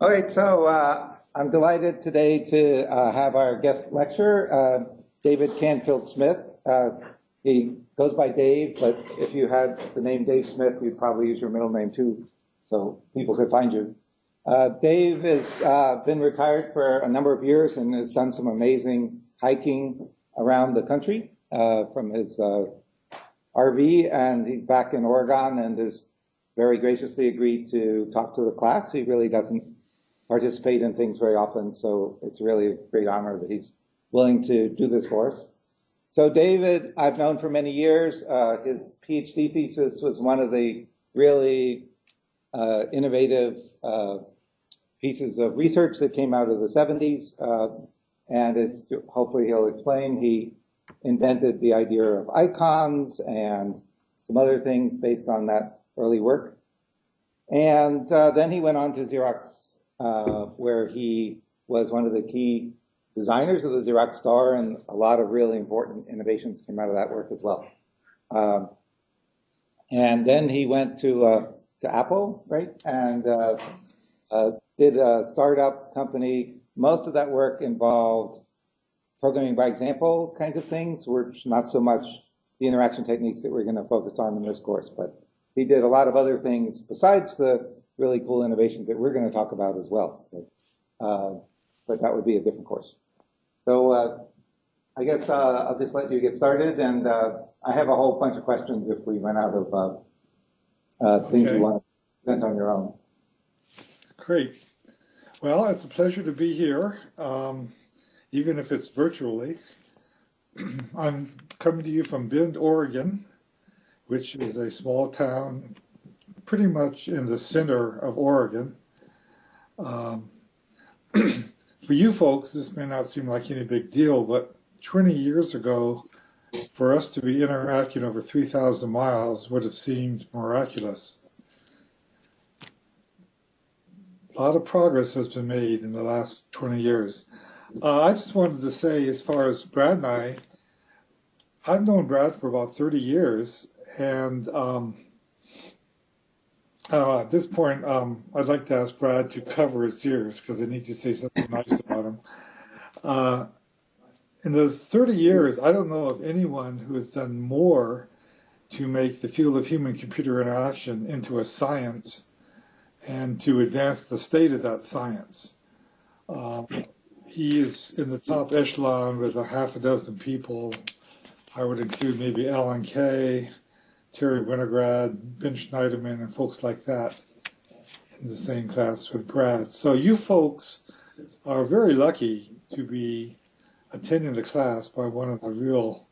All right, so I'm delighted today to have our guest lecturer, David Canfield-Smith. He goes by Dave, but if you had the name Dave Smith, you'd probably use your middle name too, so people could find you. Dave has been retired for a number of years and has done some amazing hiking around the country from his RV, and he's back in Oregon and has very graciously agreed to talk to the class. He really doesn't participate in things very often, so it's really a great honor that he's willing to do this for us. So David, I've known for many years. His PhD thesis was one of the really innovative pieces of research that came out of the 70s, and as hopefully he'll explain, he invented the idea of icons and some other things based on that early work. And then he went on to Xerox, where he was one of the key designers of the Xerox Star, and a lot of really important innovations came out of that work as well. And then he went to Apple, right? And did a startup company. Most of that work involved programming by example kinds of things, which not so much the interaction techniques that we're going to focus on in this course, but he did a lot of other things besides the really cool innovations that we're going to talk about as well. So, but that would be a different course. So I guess I'll just let you get started, and I have a whole bunch of questions if we run out of things you want to present on your own. Great. Well, it's a pleasure to be here, even if it's virtually. I'm coming to you from Bend, Oregon, which is a small town pretty much in the center of Oregon. For you folks, this may not seem like any big deal, but 20 years ago, for us to be interacting over 3,000 miles would have seemed miraculous. A lot of progress has been made in the last 20 years. I just wanted to say, as far as Brad and I've known Brad for about 30 years, and at this point, I'd like to ask Brad to cover his ears because I need to say something nice about him. In those 30 years, I don't know of anyone who has done more to make the field of human-computer interaction into a science and to advance the state of that science. He is in the top echelon with a half a dozen people. I would include maybe Alan Kay, Terry Winograd, Ben Schneiderman, and folks like that in the same class with Brad. So you folks are very lucky to be attending the class by one of the real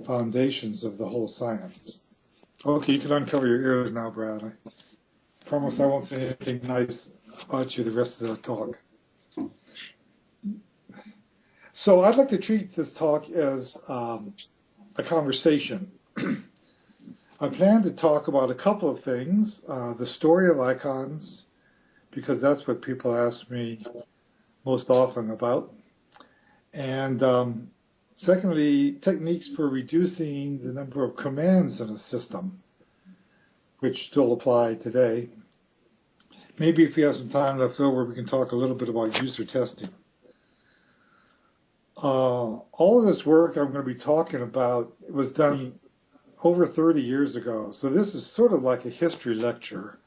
foundations of the whole science. Okay, you can uncover your ears now, Brad. I promise I won't say anything nice about you the rest of the talk. So I'd like to treat this talk as a conversation. I plan to talk about a couple of things, the story of icons, because that's what people ask me most often about. And secondly, techniques for reducing the number of commands in a system, which still apply today. Maybe if we have some time left over, we can talk a little bit about user testing. All of this work I'm going to be talking about was done over 30 years ago. So this is sort of like a history lecture.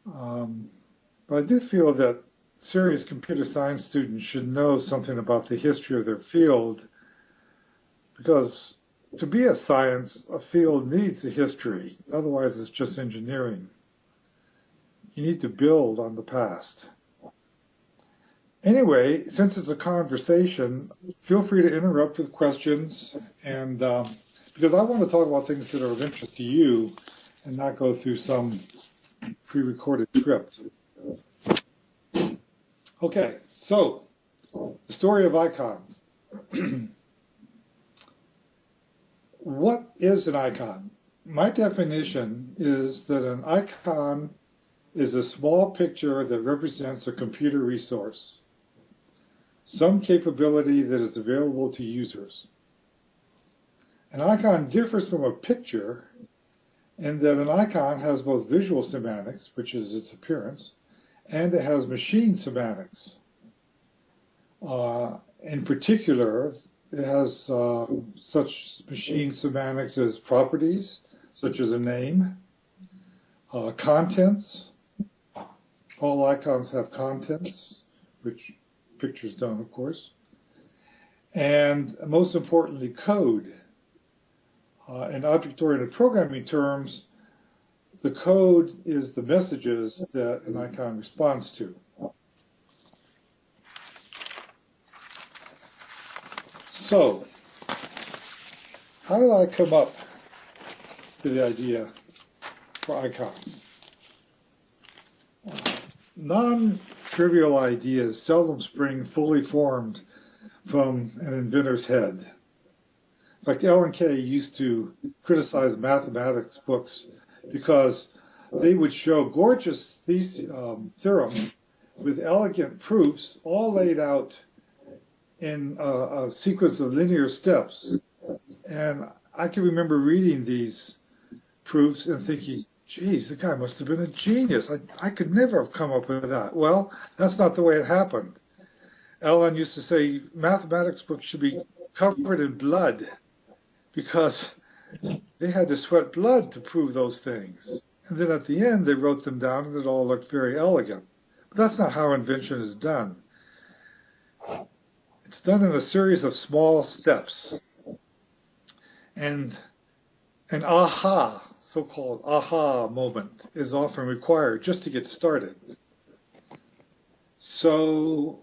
But I do feel that serious computer science students should know something about the history of their field, because to be a science, a field needs a history. Otherwise, it's just engineering. You need to build on the past. Anyway, since it's a conversation, feel free to interrupt with questions, and because I want to talk about things that are of interest to you and not go through some pre-recorded script. Okay, so the story of icons. What is an icon? My definition is that an icon is a small picture that represents a computer resource, some capability that is available to users. An icon differs from a picture in that an icon has both visual semantics, which is its appearance, and it has machine semantics. In particular, it has such machine semantics as properties, such as a name, contents. All icons have contents, which pictures don't, of course. And most importantly, code. In object-oriented programming terms, the code is the messages that an icon responds to. So, how did I come up with the idea for icons? Non-trivial ideas seldom spring fully formed from an inventor's head. In fact, L&K used to criticize mathematics books because they would show gorgeous theorems with elegant proofs all laid out in a sequence of linear steps. And I can remember reading these proofs and thinking, geez, the guy must have been a genius. I could never have come up with that. Well, that's not the way it happened. Ellen used to say mathematics books should be covered in blood because they had to sweat blood to prove those things. And then at the end, they wrote them down and it all looked very elegant. But that's not how invention is done. It's done in a series of small steps. And an aha, so-called aha moment, is often required just to get started. So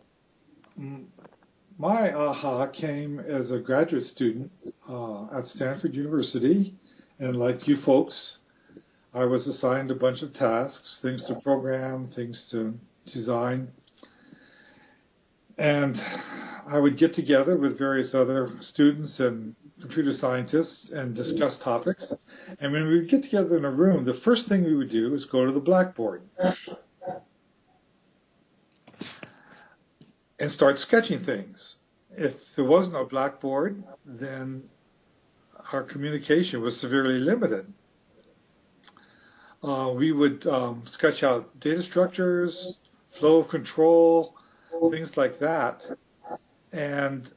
my aha came as a graduate student at Stanford University, and like you folks, I was assigned a bunch of tasks, things to program, things to design, and I would get together with various other students and computer scientists and discuss topics. And when we would get together in a room, the first thing we would do is go to the blackboard and start sketching things. If there was no blackboard, then our communication was severely limited. We would sketch out data structures, flow of control, things like that. And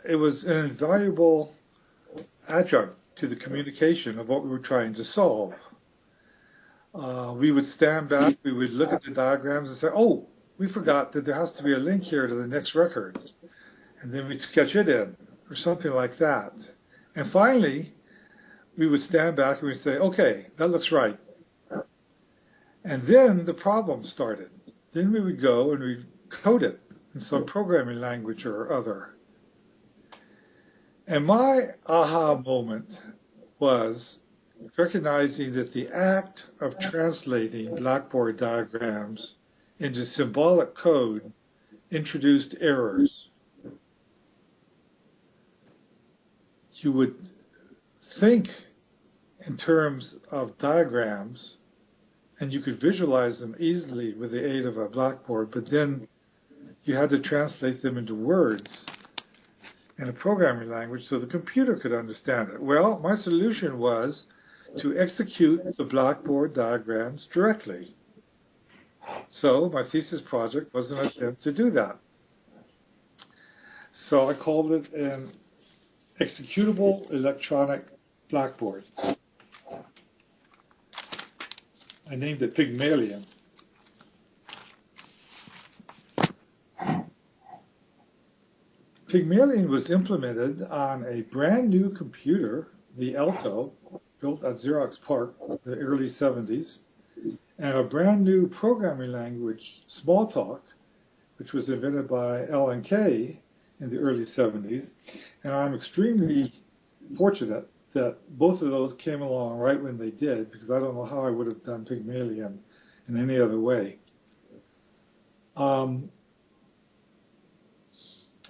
it was an invaluable adjunct to the communication of what we were trying to solve. We would stand back, we would look at the diagrams and say, oh, we forgot that there has to be a link here to the next record. And then we'd sketch it in, or something like that. And finally, we would stand back and we'd say, okay, that looks right. And then the problem started. Then we would go and we'd code it in some programming language or other. And my aha moment was recognizing that the act of translating blackboard diagrams into symbolic code introduced errors. You would think in terms of diagrams, and you could visualize them easily with the aid of a blackboard, but then you had to translate them into words in a programming language so the computer could understand it. Well, my solution was to execute the blackboard diagrams directly. So my thesis project was an attempt to do that. So I called it an executable electronic blackboard. I named it Pygmalion. Pygmalion was implemented on a brand new computer, the Alto, built at Xerox PARC in the early 70s, and a brand new programming language, Smalltalk, which was invented by L&K in the early 70s. And I'm extremely fortunate that both of those came along right when they did, because I don't know how I would have done Pygmalion in any other way.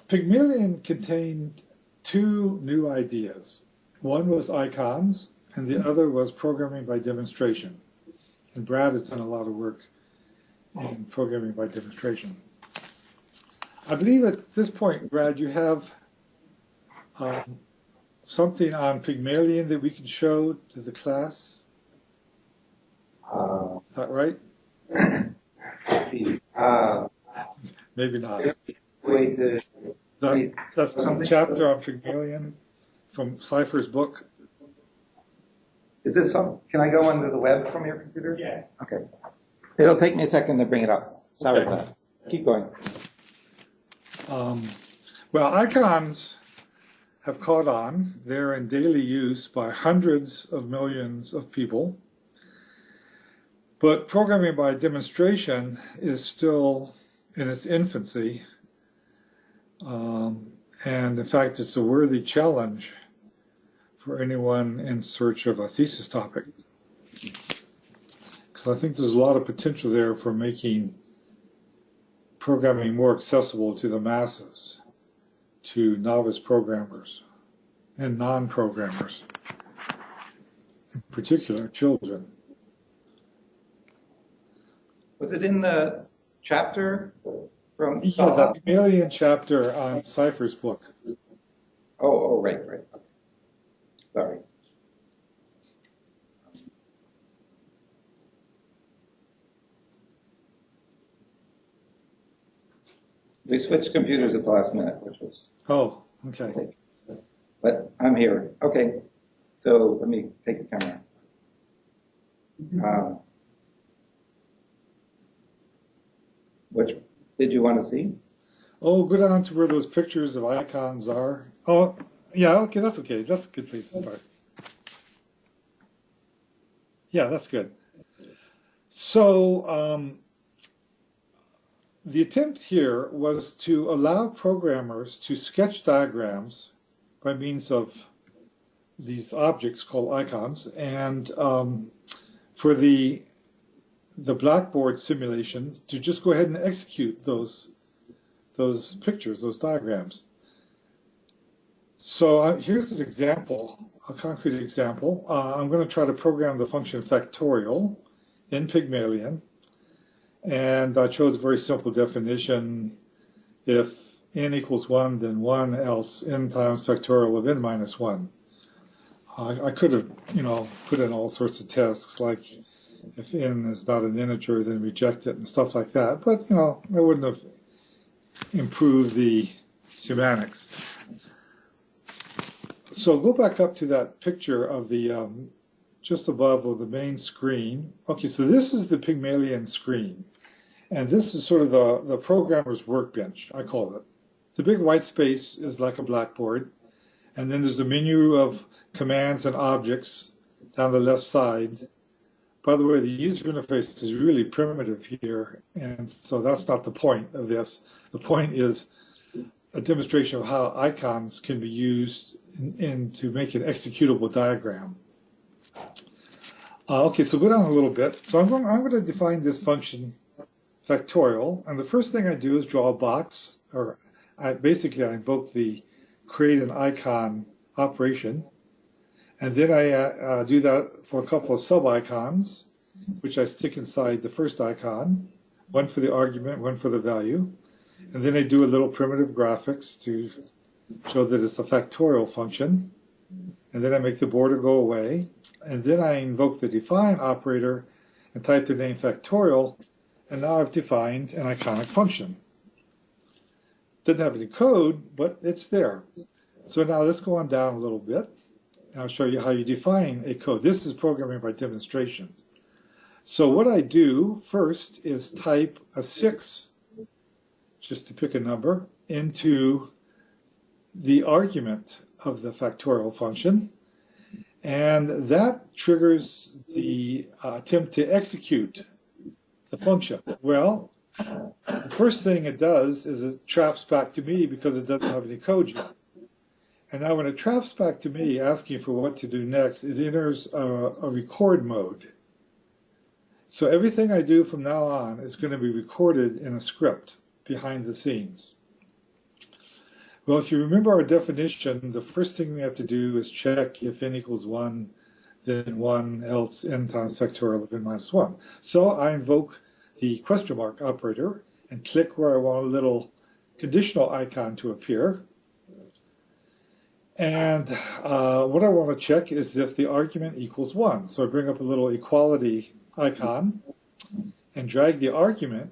Pygmalion contained two new ideas. One was icons, and the other was programming by demonstration. And Brad has done a lot of work in programming by demonstration. I believe at this point, Brad, you have something on Pygmalion that we can show to the class. Is that right? see. Maybe not. Way to That's the chapter on Pygmalion from Cypher's book. Is this some? Can I go onto the web from your computer? Yeah. Okay. It'll take me a second to bring it up. Sorry Okay. about that. Keep going. Well, icons have caught on. They're in daily use by hundreds of millions of people. But programming by demonstration is still in its infancy. And in fact, it's a worthy challenge for anyone in search of a thesis topic. Because I think there's a lot of potential there for making programming more accessible to the masses, to novice programmers and non-programmers, in particular children. Was it in the chapter from Yeah, Saha? the Pygmalion chapter on Cypher's book. Oh, right. Sorry. We switched computers at the last minute, which was Oh, a okay. mistake. But I'm here. Okay. So let me take the camera. Which did you want to see? Oh, go down to where those pictures of icons are. Oh, yeah, okay, that's okay. That's a good place to start. Yeah, that's good. So the attempt here was to allow programmers to sketch diagrams by means of these objects called icons, and for the Blackboard simulation to just go ahead and execute those pictures, those diagrams. So here's an example, a concrete example. I'm going to try to program the function factorial in Pygmalion, and I chose a very simple definition. If n equals 1, then 1, else n times factorial of n minus 1. I could have, put in all sorts of tests, like if n is not an integer, then reject it and stuff like that. But, I wouldn't have improved the semantics. So go back up to that picture of the, just above of the main screen. Okay, so this is the Pygmalion screen. And this is sort of the programmer's workbench, I call it. The big white space is like a blackboard. And then there's a menu of commands and objects down the left side. By the way, the user interface is really primitive here, and so that's not the point of this. The point is a demonstration of how icons can be used to make an executable diagram. Okay, so go down a little bit. So I'm going to define this function factorial, and the first thing I do is draw a box, or I invoke the create an icon operation, and then I do that for a couple of sub-icons, which I stick inside the first icon, one for the argument, one for the value, and then I do a little primitive graphics to show that it's a factorial function, and then I make the border go away, and then I invoke the define operator and type the name factorial, and now I've defined an iconic function. Doesn't have any code, but it's there. So now let's go on down a little bit, and I'll show you how you define a code. This is programming by demonstration. So what I do first is type a 6, just to pick a number, into the argument of the factorial function, and that triggers the attempt to execute the function. Well, the first thing it does is it traps back to me because it doesn't have any code yet. And now when it traps back to me asking for what to do next, it enters a record mode. So everything I do from now on is going to be recorded in a script behind the scenes. Well, if you remember our definition, the first thing we have to do is check if n equals 1, then 1, else n times factorial of n minus 1. So I invoke the question mark operator and click where I want a little conditional icon to appear. And what I want to check is if the argument equals 1. So I bring up a little equality icon and drag the argument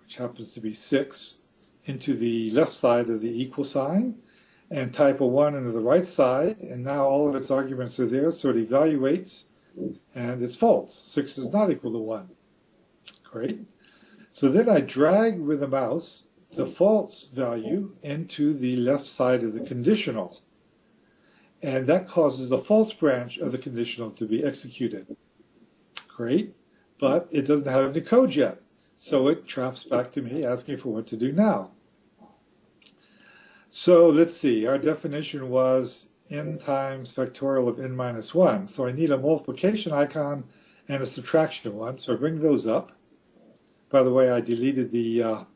which happens to be 6, into the left side of the equal sign, and type a 1 into the right side, and now all of its arguments are there, so it evaluates, and it's false. 6 is not equal to 1. Great. So then I drag with the mouse the false value into the left side of the conditional, and that causes the false branch of the conditional to be executed. Great, but it doesn't have any code yet, so it traps back to me asking for what to do now. So let's see, our definition was n times factorial of n minus 1. So I need a multiplication icon and a subtraction one, so I bring those up. By the way, I deleted the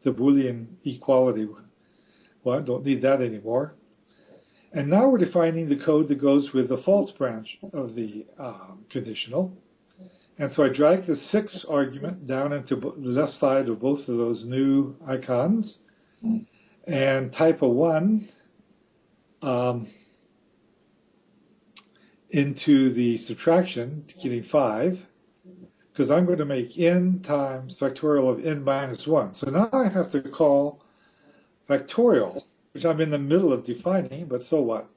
Boolean equality one, don't need that anymore. And now we're defining the code that goes with the false branch of the conditional. And so I drag the 6 argument down into the left side of both of those new icons and type a 1 into the subtraction, getting 5, because I'm going to make n times factorial of n minus 1. So now I have to call factorial, which I'm in the middle of defining, but so what?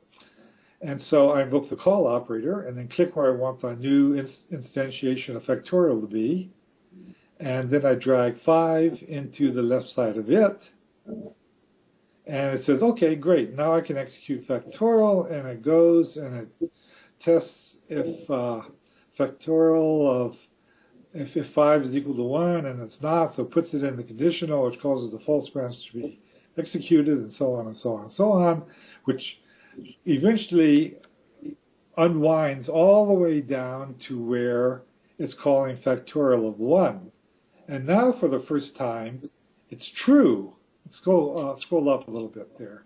And so I invoke the call operator and then click where I want the new instantiation of factorial to be. And then I drag 5 into the left side of it. And it says, okay, great. Now I can execute factorial, and it goes and it tests if factorial of if 5 is equal to 1, and it's not, so it puts it in the conditional, which causes the false branch to be executed, and so on and so on and so on, which eventually unwinds all the way down to where it's calling factorial of 1. And now for the first time, it's true. Let's go scroll up a little bit there.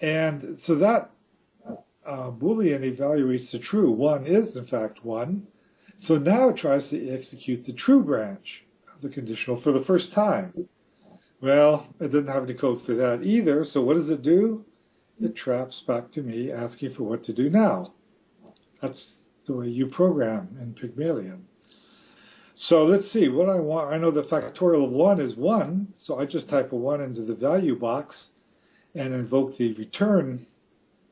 And so that Boolean evaluates the true. 1 is, in fact, 1. So now it tries to execute the true branch of the conditional for the first time. Well, it didn't have any code for that either, so what does it do? It traps back to me asking for what to do now. That's the way you program in Pygmalion. So let's see what I want. I know the factorial of 1 is 1, so I just type a 1 into the value box and invoke the return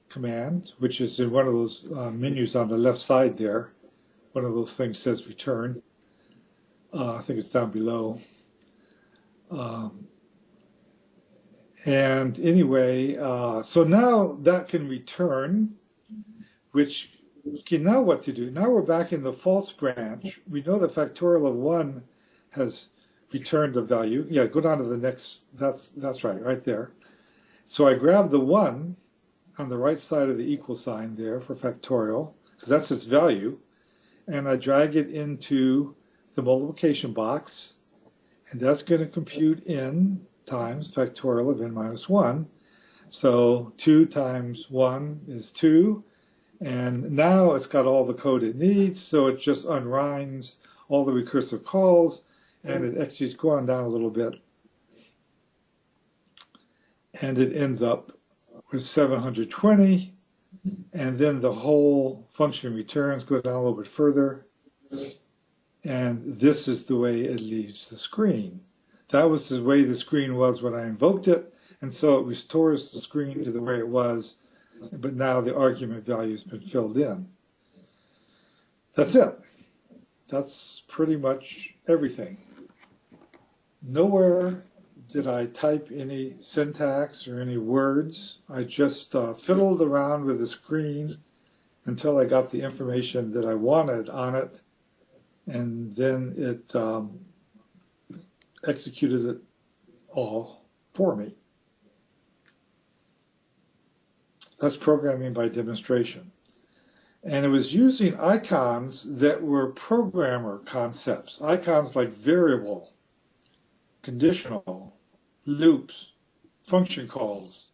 command, which is in one of those menus on the left side there. One of those things says return. I think it's down below. And anyway, so now that can return, which, okay, now what to do? Now we're back in the false branch. We know the factorial of 1 has returned a value. Yeah, go down to the next, that's right there. So I grab the 1 on the right side of the equal sign there for factorial, because that's its value, and I drag it into the multiplication box, and that's going to compute n times factorial of n minus 1. So 2 times 1 is 2, and now it's got all the code it needs, so it just unwinds all the recursive calls, and it executes, go on down a little bit, and it ends up with 720, and then the whole function returns, go down a little bit further, and this is the way it leaves the screen. That was the way the screen was when I invoked it, and so it restores the screen to the way it was, but now the argument value has been filled in. That's it. That's pretty much everything. Nowhere did I type any syntax or any words. I just fiddled around with the screen until I got the information that I wanted on it, and then it executed it all for me. That's programming by demonstration. And it was using icons that were programmer concepts, icons like variable, conditional, loops, function calls,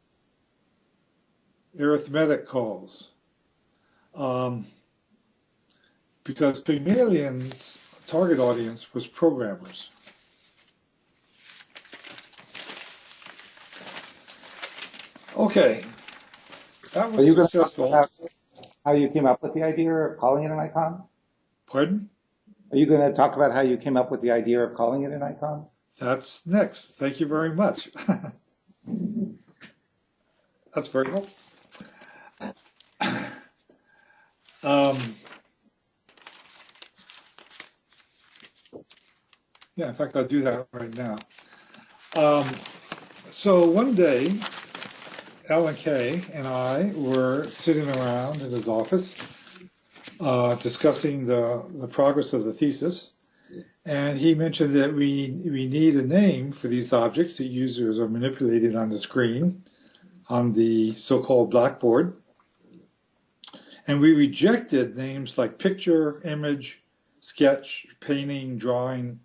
arithmetic calls. Because Pygmalion's target audience was programmers. Okay, that was successful. How you came up with the idea of calling it an icon? Pardon? Are you going to talk about how you came up with the idea of calling it an icon? That's next. Thank you very much. That's very helpful. Yeah, in fact, I'll do that right now. So one day, Alan Kay and I were sitting around in his office discussing the progress of the thesis, and he mentioned that we need a name for these objects that users are manipulating on the screen on the so-called blackboard. And we rejected names like picture, image, sketch, painting, drawing,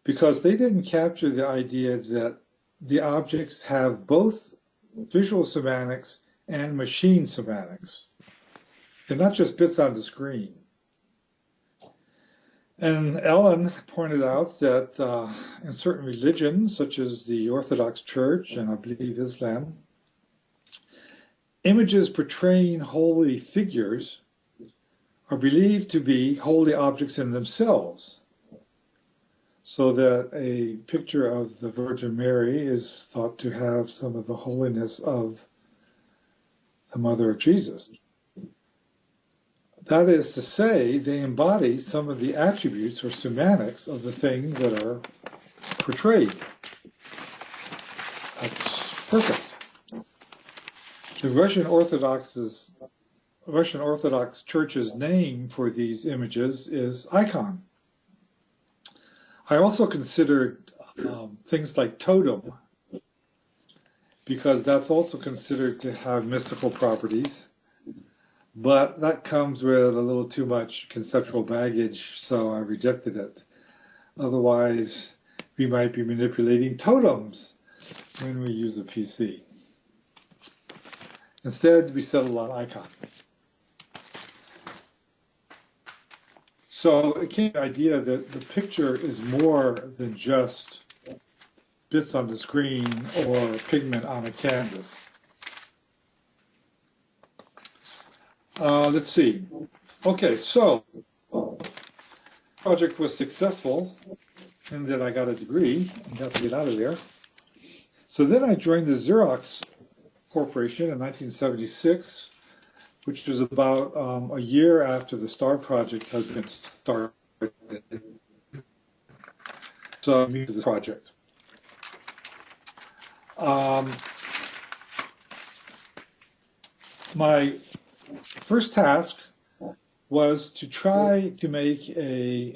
because they didn't capture the idea that the objects have both visual semantics and machine semantics. They're not just bits on the screen. And Ellen pointed out that in certain religions, such as the Orthodox Church and I believe Islam, images portraying holy figures are believed to be holy objects in themselves, so that a picture of the Virgin Mary is thought to have some of the holiness of the Mother of Jesus. That is to say, they embody some of the attributes or semantics of the thing that are portrayed. That's perfect. The Russian Orthodox Church's name for these images is icon. I also considered things like totem, because that's also considered to have mystical properties, but that comes with a little too much conceptual baggage, so I rejected it. Otherwise, we might be manipulating totems when we use a PC. Instead, we settled on icon. So it came to the idea that the picture is more than just bits on the screen or pigment on a canvas. Let's see. Okay, so the project was successful in that I got a degree and got to get out of there. So then I joined the Xerox Corporation in 1976, which was about a year after the STAR project had been started. So I moved to this project. My first task was to try to make a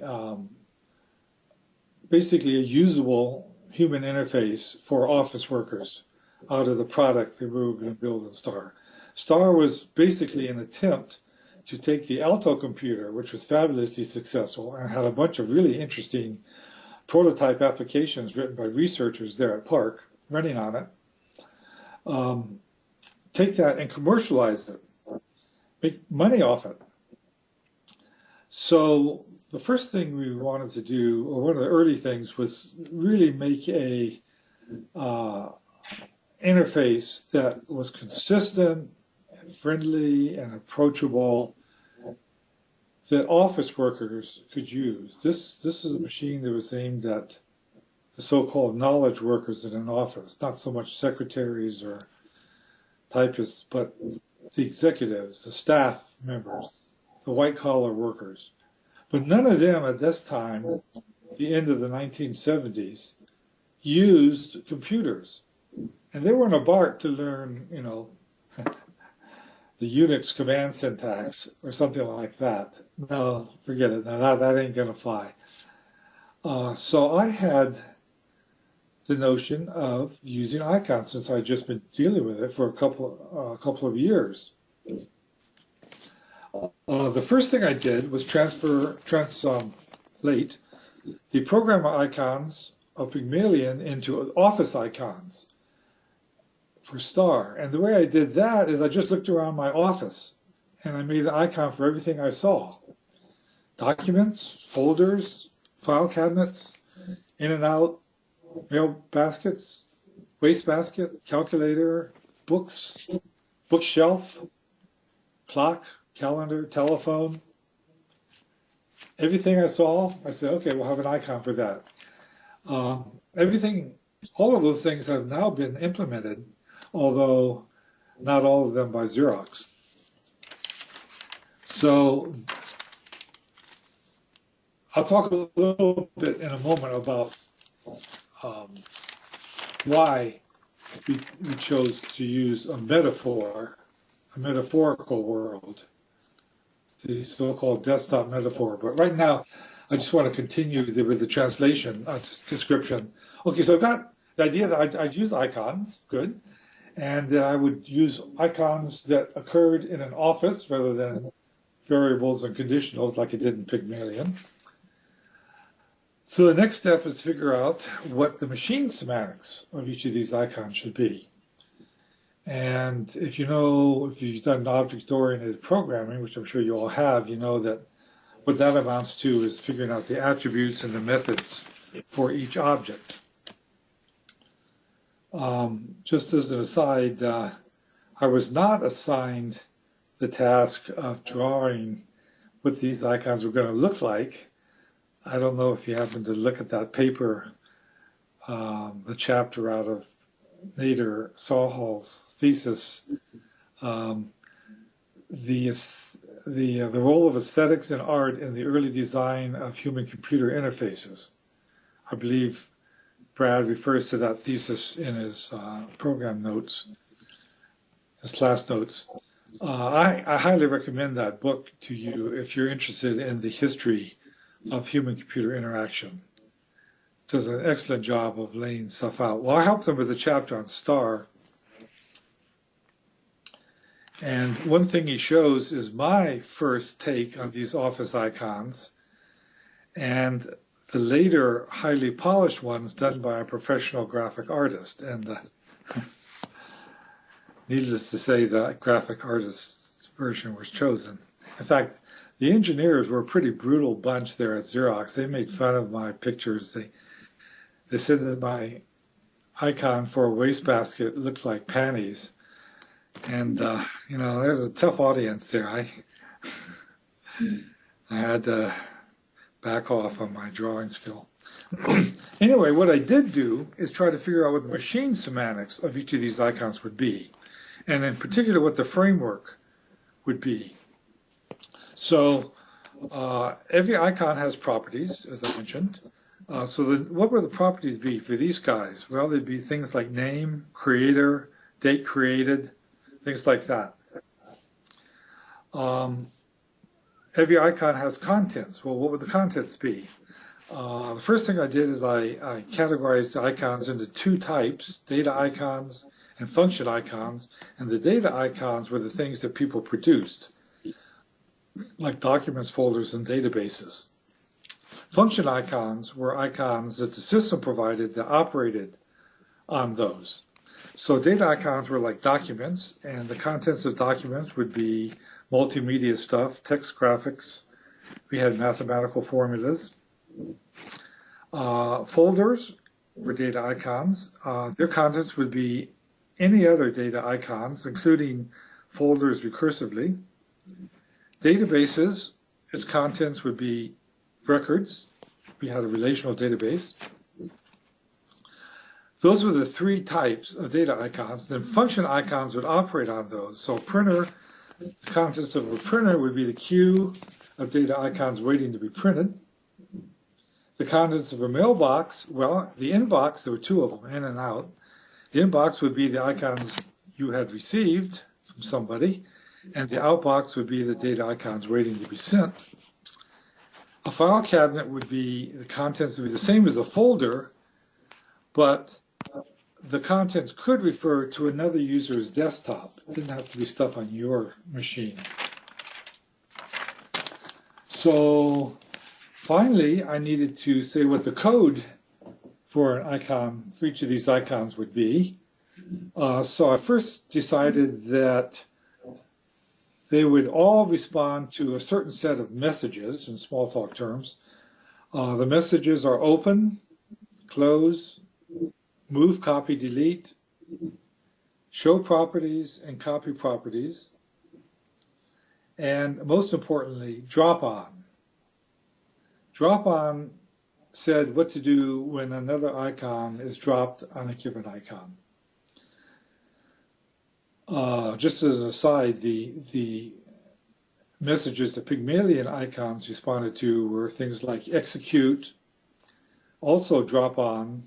basically a usable human interface for office workers out of the product that we were going to build in STAR. STAR was basically an attempt to take the Alto computer, which was fabulously successful and had a bunch of really interesting prototype applications written by researchers there at Park running on it, take that and commercialize it, make money off it. So the first thing we wanted to do, or one of the early things, was really make a interface that was consistent and friendly and approachable that office workers could use. This is a machine that was aimed at the so-called knowledge workers in an office, not so much secretaries or typists, but the executives, the staff members, the white-collar workers. But none of them at this time, the end of the 1970s, used computers. And they weren't about to learn, you know, the Unix command syntax or something like that. No, forget it. No, that ain't going to fly. So I had the notion of using icons, since I'd just been dealing with it for a couple of years. The first thing I did was translate the programmer icons of Pygmalion into office icons for STAR. And the way I did that is I just looked around my office and I made an icon for everything I saw. Documents, folders, file cabinets, in and out, mail baskets, wastebasket, calculator, books, bookshelf, clock, calendar, telephone. everything I saw, I said, okay, we'll have an icon for that. Everything, all of those things have now been implemented, although not all of them by Xerox. So I'll talk a little bit in a moment about why we chose to use a metaphor, a metaphorical world, the so-called desktop metaphor. But right now, I just want to continue with the translation description. Okay, so I've got the idea that I'd use icons, good, and that I would use icons that occurred in an office rather than variables and conditionals like it did in Pygmalion. So the next step is to figure out what the machine semantics of each of these icons should be. And if you've done object-oriented programming, which I'm sure you all have, you know that what that amounts to is figuring out the attributes and the methods for each object. Just as an aside, I was not assigned the task of drawing what these icons were going to look like. I don't know if you happen to look at that paper, the chapter out of Nader Sawhall's thesis, the role of aesthetics and art in the early design of human-computer interfaces. I believe Brad refers to that thesis in his program notes, his class notes. I highly recommend that book to you if you're interested in the history of human-computer interaction. Does an excellent job of laying stuff out. Well, I helped them with a chapter on STAR. And one thing he shows is my first take on these office icons and the later highly polished ones done by a professional graphic artist. And needless to say, the graphic artist's version was chosen. In fact, the engineers were a pretty brutal bunch there at Xerox. They made fun of my pictures. They said that my icon for a wastebasket looked like panties. And, there's a tough audience there. I had to back off on my drawing skill. Anyway, what I did do is try to figure out what the machine semantics of each of these icons would be, and in particular what the framework would be. So every icon has properties, as I mentioned. What would the properties be for these guys? Well, they'd be things like name, creator, date created, things like that. Every icon has contents. Well, what would the contents be? The first thing I did is I categorized the icons into two types, data icons and function icons. And the data icons were the things that people produced, like documents, folders, and databases. Function icons were icons that the system provided that operated on those. So data icons were like documents, and the contents of documents would be multimedia stuff, text graphics. We had mathematical formulas. Folders were data icons. Their contents would be any other data icons, including folders recursively. Databases, its contents would be records. We had a relational database. Those were the three types of data icons. Then function icons would operate on those. So printer, the contents of a printer would be the queue of data icons waiting to be printed. The contents of a mailbox, well, the inbox, there were two of them, in and out. The inbox would be the icons you had received from somebody, and the outbox would be the data icons waiting to be sent. A file cabinet would be, the contents would be the same as a folder, but the contents could refer to another user's desktop. It didn't have to be stuff on your machine. So finally, I needed to say what the code for an icon, for each of these icons would be. So I first decided that they would all respond to a certain set of messages in Smalltalk terms. The messages are open, close, move, copy, delete, show properties, and copy properties. And most importantly, drop on. Drop-on said what to do when another icon is dropped on a given icon. Just as an aside, the messages the Pygmalion icons responded to were things like execute, also drop on,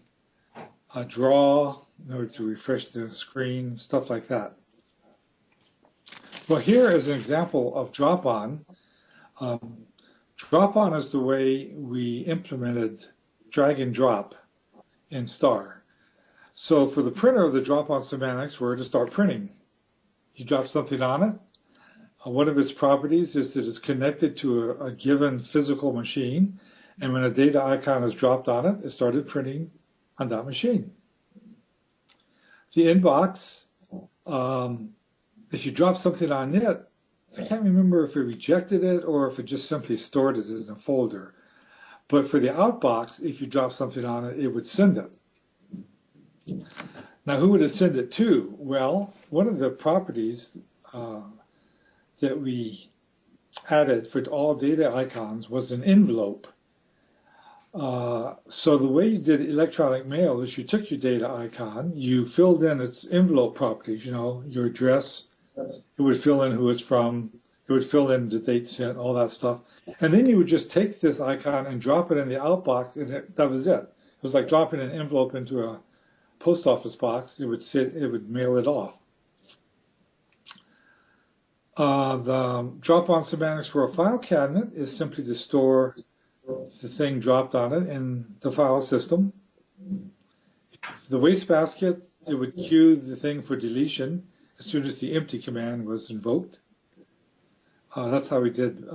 draw, in order to refresh the screen, stuff like that. Well, here is an example of drop on. Drop on is the way we implemented drag and drop in STAR. So for the printer, the drop on semantics were to start printing. You drop something on it. One of its properties is that it's connected to a given physical machine, and when a data icon is dropped on it, it started printing on that machine. The inbox, if you drop something on it, I can't remember if it rejected it or if it just simply stored it in a folder. But for the outbox, if you drop something on it, it would send it. Now, who would it send it to? Well, one of the properties that we added for all data icons was an envelope. So the way you did electronic mail is you took your data icon, you filled in its envelope properties, you know, your address, it would fill in who it's from, it would fill in the date sent, all that stuff. And then you would just take this icon and drop it in the outbox, and that was it. It was like dropping an envelope into a post office box. It would mail it off. The drop-on semantics for a file cabinet is simply to store the thing dropped on it in the file system. The wastebasket, it would queue the thing for deletion as soon as the empty command was invoked. That's how we did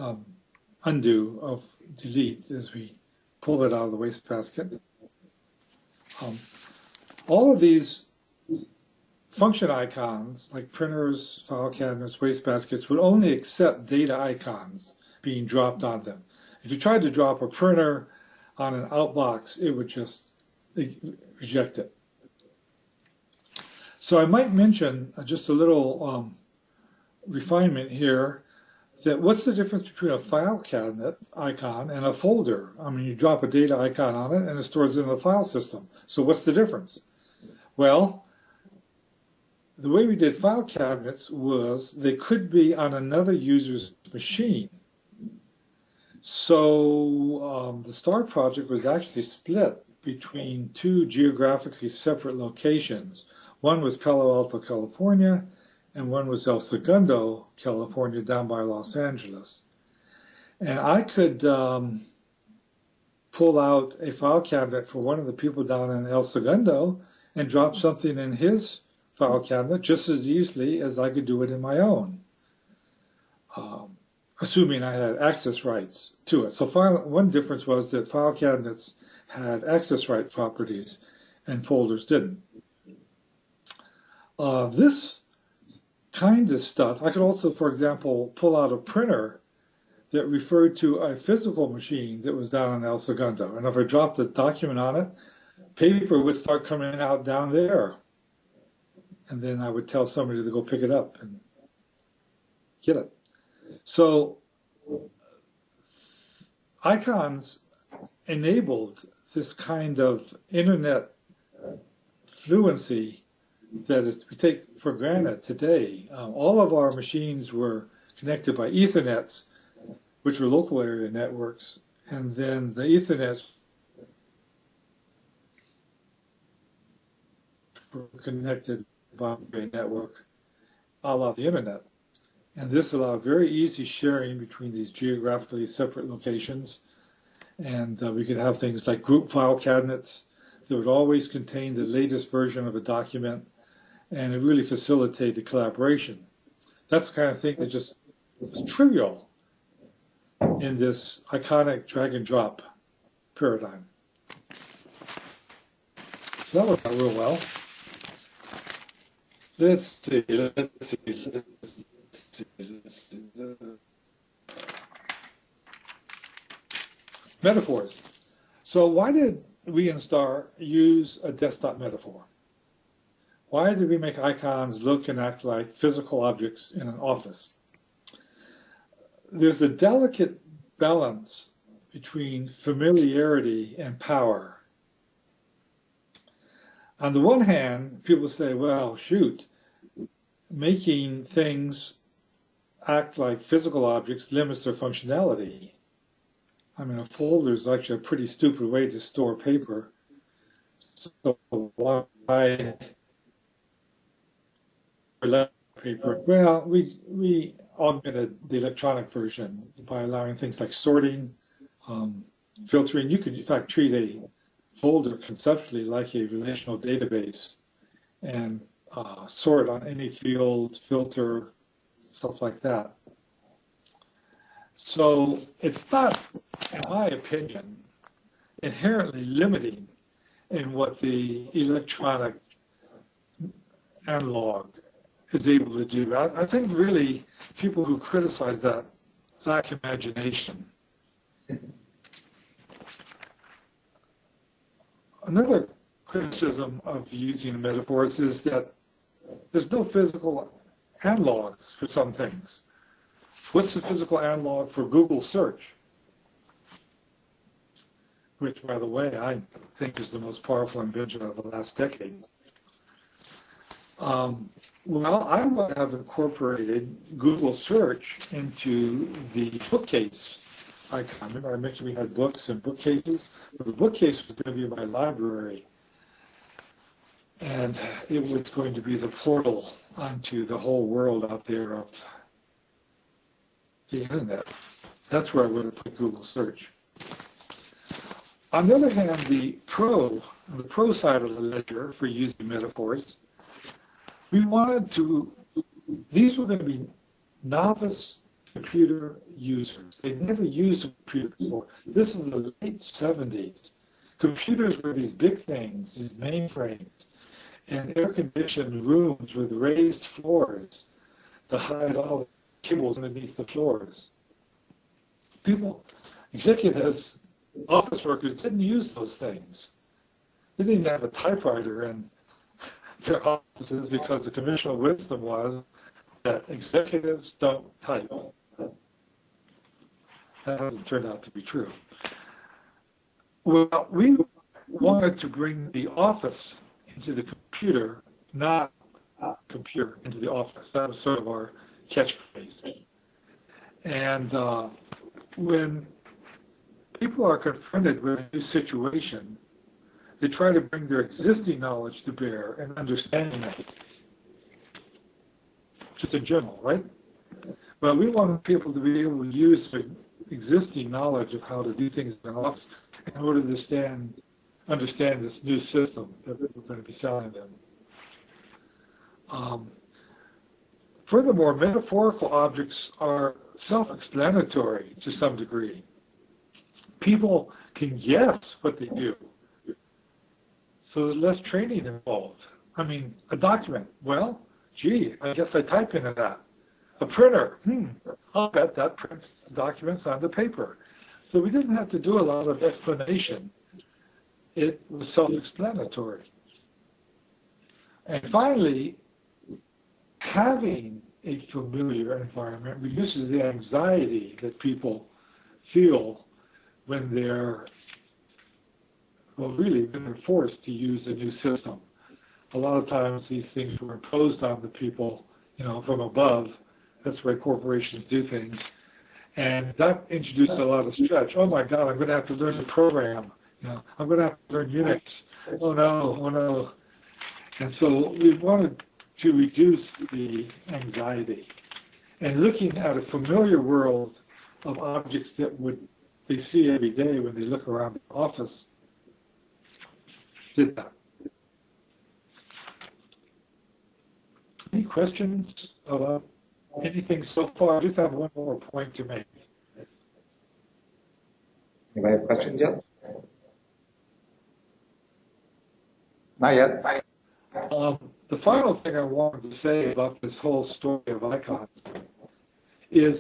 undo of delete, as we pull it out of the wastebasket. All of these function icons, like printers, file cabinets, wastebaskets, would only accept data icons being dropped on them. If you tried to drop a printer on an outbox, it would just reject it. So I might mention just a little refinement here, that what's the difference between a file cabinet icon and a folder? I mean, you drop a data icon on it and it stores it in the file system. So what's the difference? Well, the way we did file cabinets was they could be on another user's machine. So the STAR project was actually split between two geographically separate locations. One was Palo Alto, California, and one was El Segundo, California, down by Los Angeles. And I could pull out a file cabinet for one of the people down in El Segundo and drop something in his file cabinet just as easily as I could do it in my own, assuming I had access rights to it. So one difference was that file cabinets had access right properties and folders didn't. This kind of stuff, I could also, for example, pull out a printer that referred to a physical machine that was down in El Segundo. And if I dropped the document on it, paper would start coming out down there. And then I would tell somebody to go pick it up and get it. So icons enabled this kind of internet fluency that we take for granted today. All of our machines were connected by Ethernets, which were local area networks, and then the Ethernets were connected by a network a la the internet. And this allowed very easy sharing between these geographically separate locations. And we could have things like group file cabinets that would always contain the latest version of a document, and it really facilitated collaboration. That's the kind of thing that just was trivial in this iconic drag and drop paradigm. So that worked out real well. Let's see. Metaphors. So why did we in STAR use a desktop metaphor? Why did we make icons look and act like physical objects in an office? There's a delicate balance between familiarity and power. On the one hand, people say, well, shoot, making things act like physical objects limits their functionality. I mean, a folder is actually a pretty stupid way to store paper. So why paper? Well, we augmented the electronic version by allowing things like sorting, filtering. You could, in fact, treat a folder conceptually like a relational database and sort on any field, filter, stuff like that. So it's not, in my opinion, inherently limiting in what the electronic analog is able to do. I think really people who criticize that lack imagination. Another criticism of using metaphors is that there's no physical analogs for some things. What's the physical analog for Google search? Which, by the way, I think is the most powerful invention of the last decade. Well, I would have incorporated Google search into the bookcase icon. Remember I mentioned we had books and bookcases? Well, the bookcase was going to be my library. And it was going to be the portal onto the whole world out there of the internet. That's where I would have put Google search. On the other hand, the pro side of the ledger for using metaphors, we wanted to, these were going to be novice computer users. They never used a computer before. This is the late 70s. Computers were these big things, these mainframes, and air-conditioned rooms with raised floors to hide all the cables underneath the floors. People, executives, office workers didn't use those things. They didn't have a typewriter in their offices because the conventional wisdom was that executives don't type. That hasn't turned out to be true. Well, we wanted to bring the office into the computer, not computer into the office. That was sort of our catchphrase. And when people are confronted with a new situation, they try to bring their existing knowledge to bear and understanding it. Just in general, right? But we want people to be able to use their existing knowledge of how to do things in an office in order to understand this new system that we're going to be selling them. Furthermore, metaphorical objects are self-explanatory to some degree. People can guess what they do. So there's less training involved. I mean, a document, well, gee, I guess I type into that. A printer, I'll bet that prints documents on the paper. So we didn't have to do a lot of explanation. It was self-explanatory. And finally, having a familiar environment reduces the anxiety that people feel when they're, well, really, when they're forced to use a new system. A lot of times these things were imposed on the people, from above. That's the way corporations do things. And that introduced a lot of stretch. Oh my God, I'm going to have to learn the program. I'm going to have to learn Unix. Oh no. And so we wanted to reduce the anxiety. And looking at a familiar world of objects that they see every day when they look around the office, did that. Any questions about anything so far? I just have one more point to make. Anybody have questions yet? Not yet. The final thing I wanted to say about this whole story of icons is,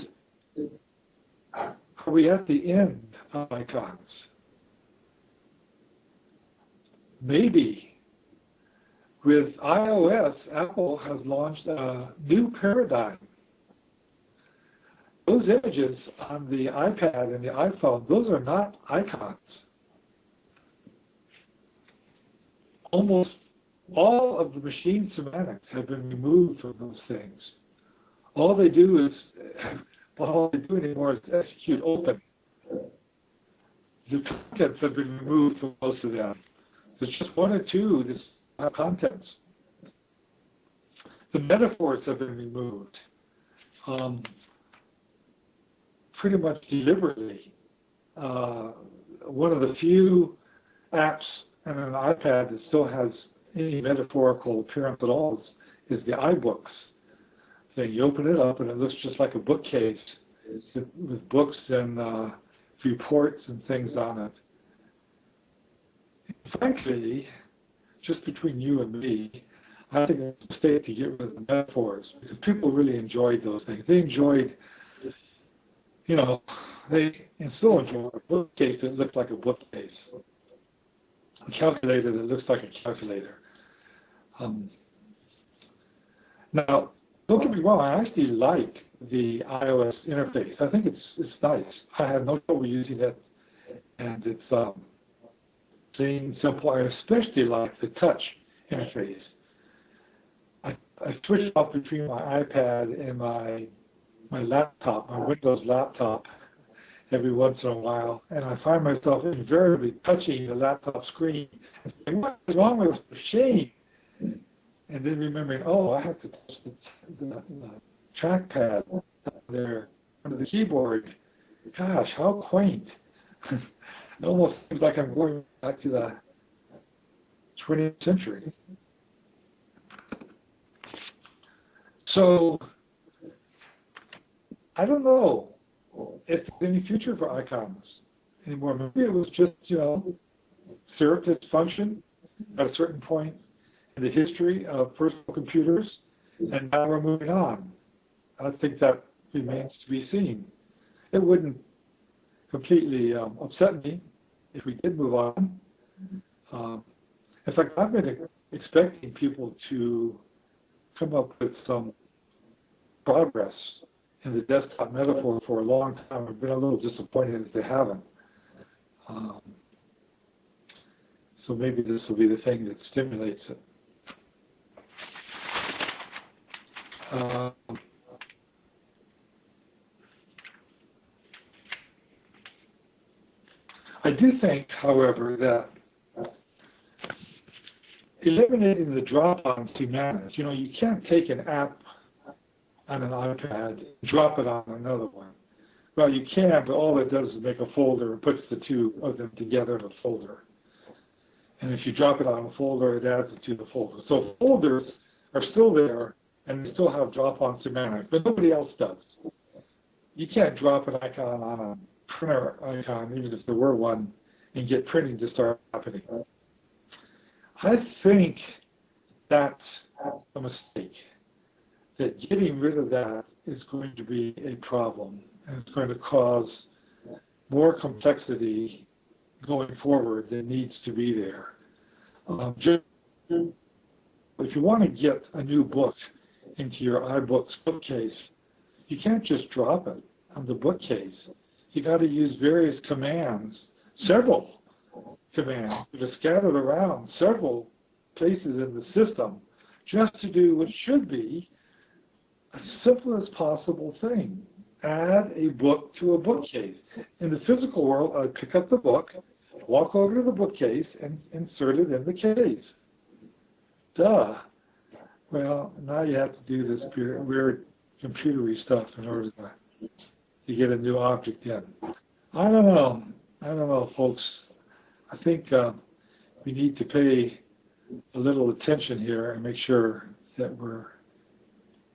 are we at the end of icons? Maybe. With iOS, Apple has launched a new paradigm. Those those images on the iPad and the iPhone, those are not icons. Almost all of the machine semantics have been removed from those things. All they do is, all they do anymore is execute open. The contents have been removed from most of them. There's just one or two that have contents. The metaphors have been removed, pretty much deliberately. One of the few apps on an iPad that still has any metaphorical appearance at all is the iBooks thing. You open it up and it looks just like a bookcase with books and reports and things on it. And frankly, just between you and me, I think it's a mistake to get rid of the metaphors because people really enjoyed those things. They enjoyed, you know, and still enjoy a bookcase that looked like a bookcase, a calculator that looks like a calculator. Now, don't get me wrong, I actually like the iOS interface. I think it's nice. I have no trouble using it, and it's clean, simple. I especially like the touch interface. I switch off between my iPad and my laptop, my Windows laptop, every once in a while, and I find myself invariably touching the laptop screen and saying, what is wrong with this machine? And then remembering, oh, I have to touch the trackpad there under the keyboard. Gosh, how quaint. It almost seems like I'm going back to the 20th century. So, I don't know if there's any future for icons anymore. Maybe it was just, you know, served its function at a certain point in the history of personal computers, and now we're moving on. I think that remains to be seen. It wouldn't completely upset me if we did move on. In fact, I've been expecting people to come up with some progress in the desktop metaphor for a long time. I've been a little disappointed that they haven't. So maybe this will be the thing that stimulates it. I do think, however, that eliminating the drop-on semantics, you know, you can't take an app on an iPad and drop it on another one. Well, you can, but all it does is make a folder and puts the two of them together in a folder. And if you drop it on a folder, it adds it to the folder. So folders are still there, and they still have drop-on semantics, but nobody else does. You can't drop an icon on a printer icon, even if there were one, and get printing to start happening. I think that's a mistake. That getting rid of that is going to be a problem, and it's going to cause more complexity going forward than needs to be there. If you want to get a new book into your iBooks bookcase, you can't just drop it on the bookcase. You got to use various commands, several commands that are scattered around several places in the system, just to do what should be a simplest possible thing. Add a book to a bookcase. In the physical world, I'd pick up the book, walk over to the bookcase, and insert it in the case. Duh. Well, now you have to do this weird computery stuff in order to get a new object in. I don't know, folks. I think we need to pay a little attention here and make sure that we're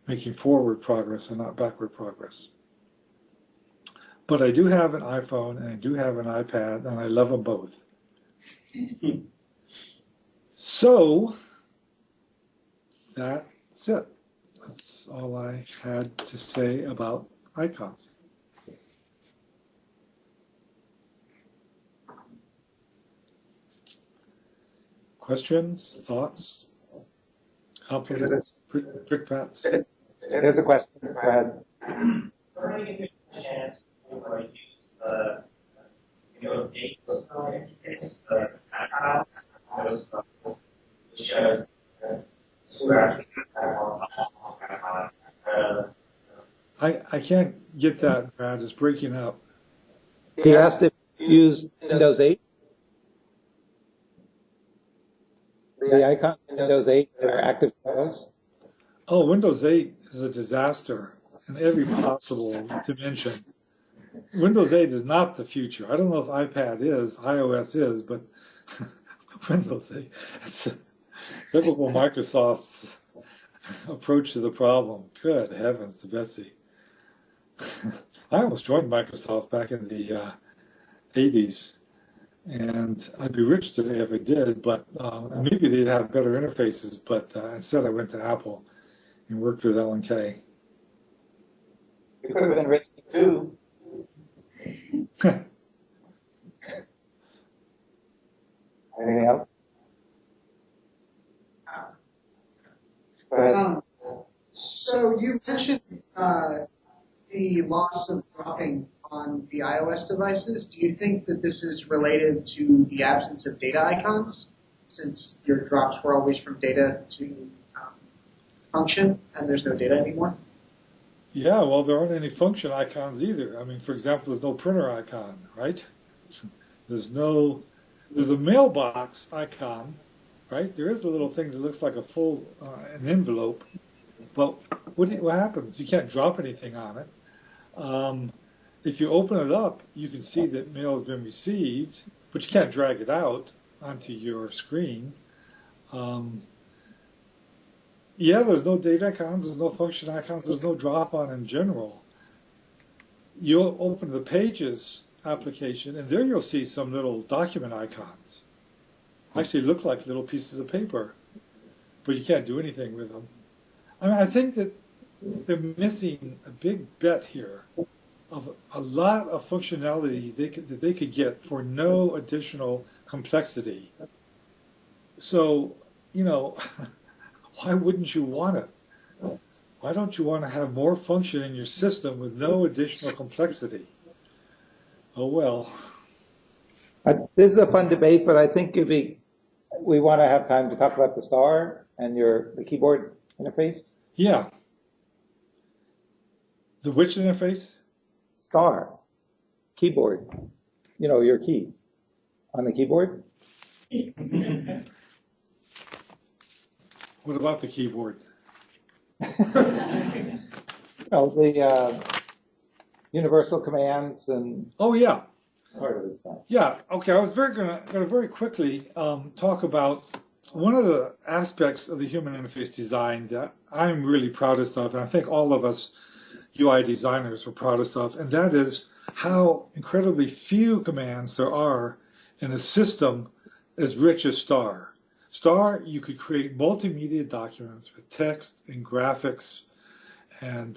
making forward progress and not backward progress. But I do have an iPhone and I do have an iPad, and I love them both. So that's it. That's all I had to say about icons. Questions, thoughts, compliments, brickbats? There's a question. Go ahead. I can't get that, Brad. It's breaking up. He asked if you use Windows 8. The icon Windows 8 are active shadows. Oh, Windows 8 is a disaster in every possible dimension. Windows 8 is not the future. I don't know if iPad is, iOS is, but Windows 8. It's typical Microsoft's approach to the problem. Good heavens to Betsy. I almost joined Microsoft back in the 80s, and I'd be rich today if I did, but maybe they'd have better interfaces, but instead I went to Apple and worked with L&K. You could have been rich too. Anything else? Go ahead. So you mentioned the loss of dropping on the iOS devices. Do you think that this is related to the absence of data icons, since your drops were always from data to function, and there's no data anymore? Yeah, well, there aren't any function icons either. I mean, for example, there's no printer icon, right? There's a mailbox icon, right? There is a little thing that looks like a full, an envelope, but what happens? You can't drop anything on it. If you open it up, you can see that mail has been received, but you can't drag it out onto your screen. Yeah, there's no data icons, there's no function icons, there's no drop on in general. You'll open the Pages application, and there you'll see some little document icons. Actually look like little pieces of paper, but you can't do anything with them. I mean, I think that they're missing a big bet here of a lot of functionality that they could get for no additional complexity. So, you know, why wouldn't you want it? Why don't you want to have more function in your system with no additional complexity? Oh, well. This is a fun debate, but I think we want to have time to talk about the star and the keyboard interface. Yeah. The which interface? Star. Keyboard. You know, your keys on the keyboard. What about the keyboard? Oh, the universal commands and. Oh, yeah. Part of it. Yeah. Okay. I was going to very quickly talk about one of the aspects of the human interface design that I'm really proudest of, and I think all of us UI designers are proudest of, and that is how incredibly few commands there are in a system as rich as Star. Star, you could create multimedia documents with text and graphics and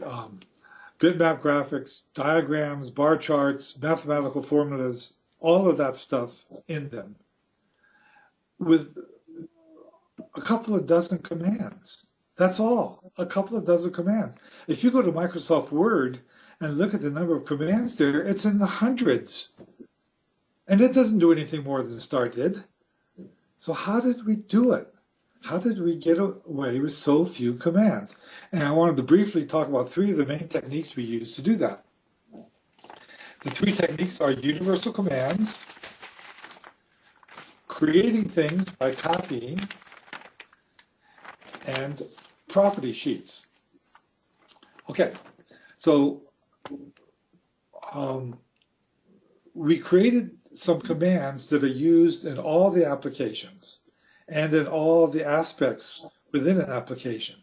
bitmap graphics, diagrams, bar charts, mathematical formulas, all of that stuff in them with a couple of dozen commands. That's all, a couple of dozen commands. If you go to Microsoft Word and look at the number of commands there, it's in the hundreds. And it doesn't do anything more than Star did. So how did we do it? How did we get away with so few commands? And I wanted to briefly talk about three of the main techniques we use to do that. The three techniques are universal commands, creating things by copying, and property sheets. Okay, so we created some commands that are used in all the applications and in all the aspects within an application.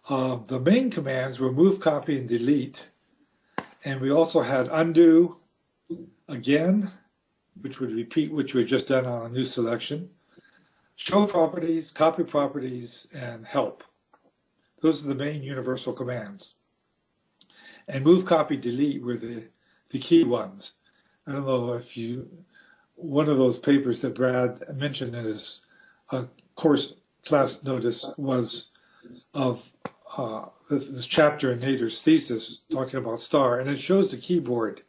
The main commands were move, copy, and delete. And we also had undo, again, which would repeat which we had just done on a new selection, show properties, copy properties, and help. Those are the main universal commands. And move, copy, delete were the key ones. I don't know if one of those papers that Brad mentioned in his course class notice was of this chapter in Nader's thesis talking about Star, and it shows the keyboard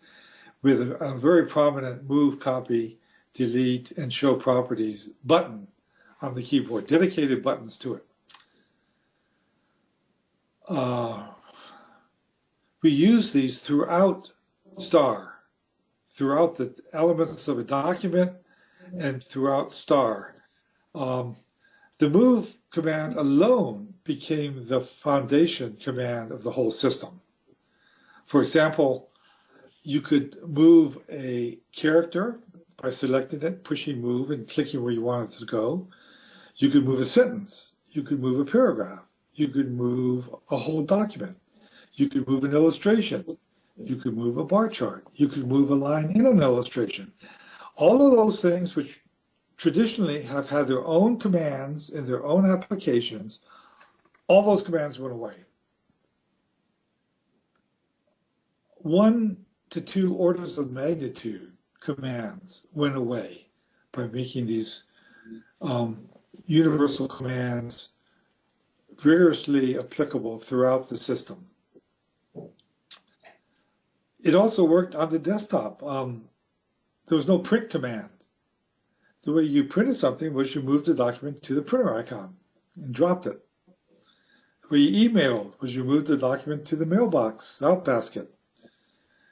with a very prominent move, copy, delete, and show properties button on the keyboard, dedicated buttons to it. We use these throughout star, throughout the elements of a document and throughout star. The move command alone became the foundation command of the whole system. For example, you could move a character by selecting it, pushing move, and clicking where you want it to go. You could move a sentence. You could move a paragraph. You could move a whole document. You could move an illustration. You could move a bar chart. You could move a line in an illustration. All of those things which traditionally have had their own commands in their own applications, all those commands went away. 1 to 2 orders of magnitude commands went away by making these universal commands rigorously applicable throughout the system. It also worked on the desktop. There was no print command. The way you printed something was you moved the document to the printer icon and dropped it. The way you emailed was you moved the document to the mailbox, out basket.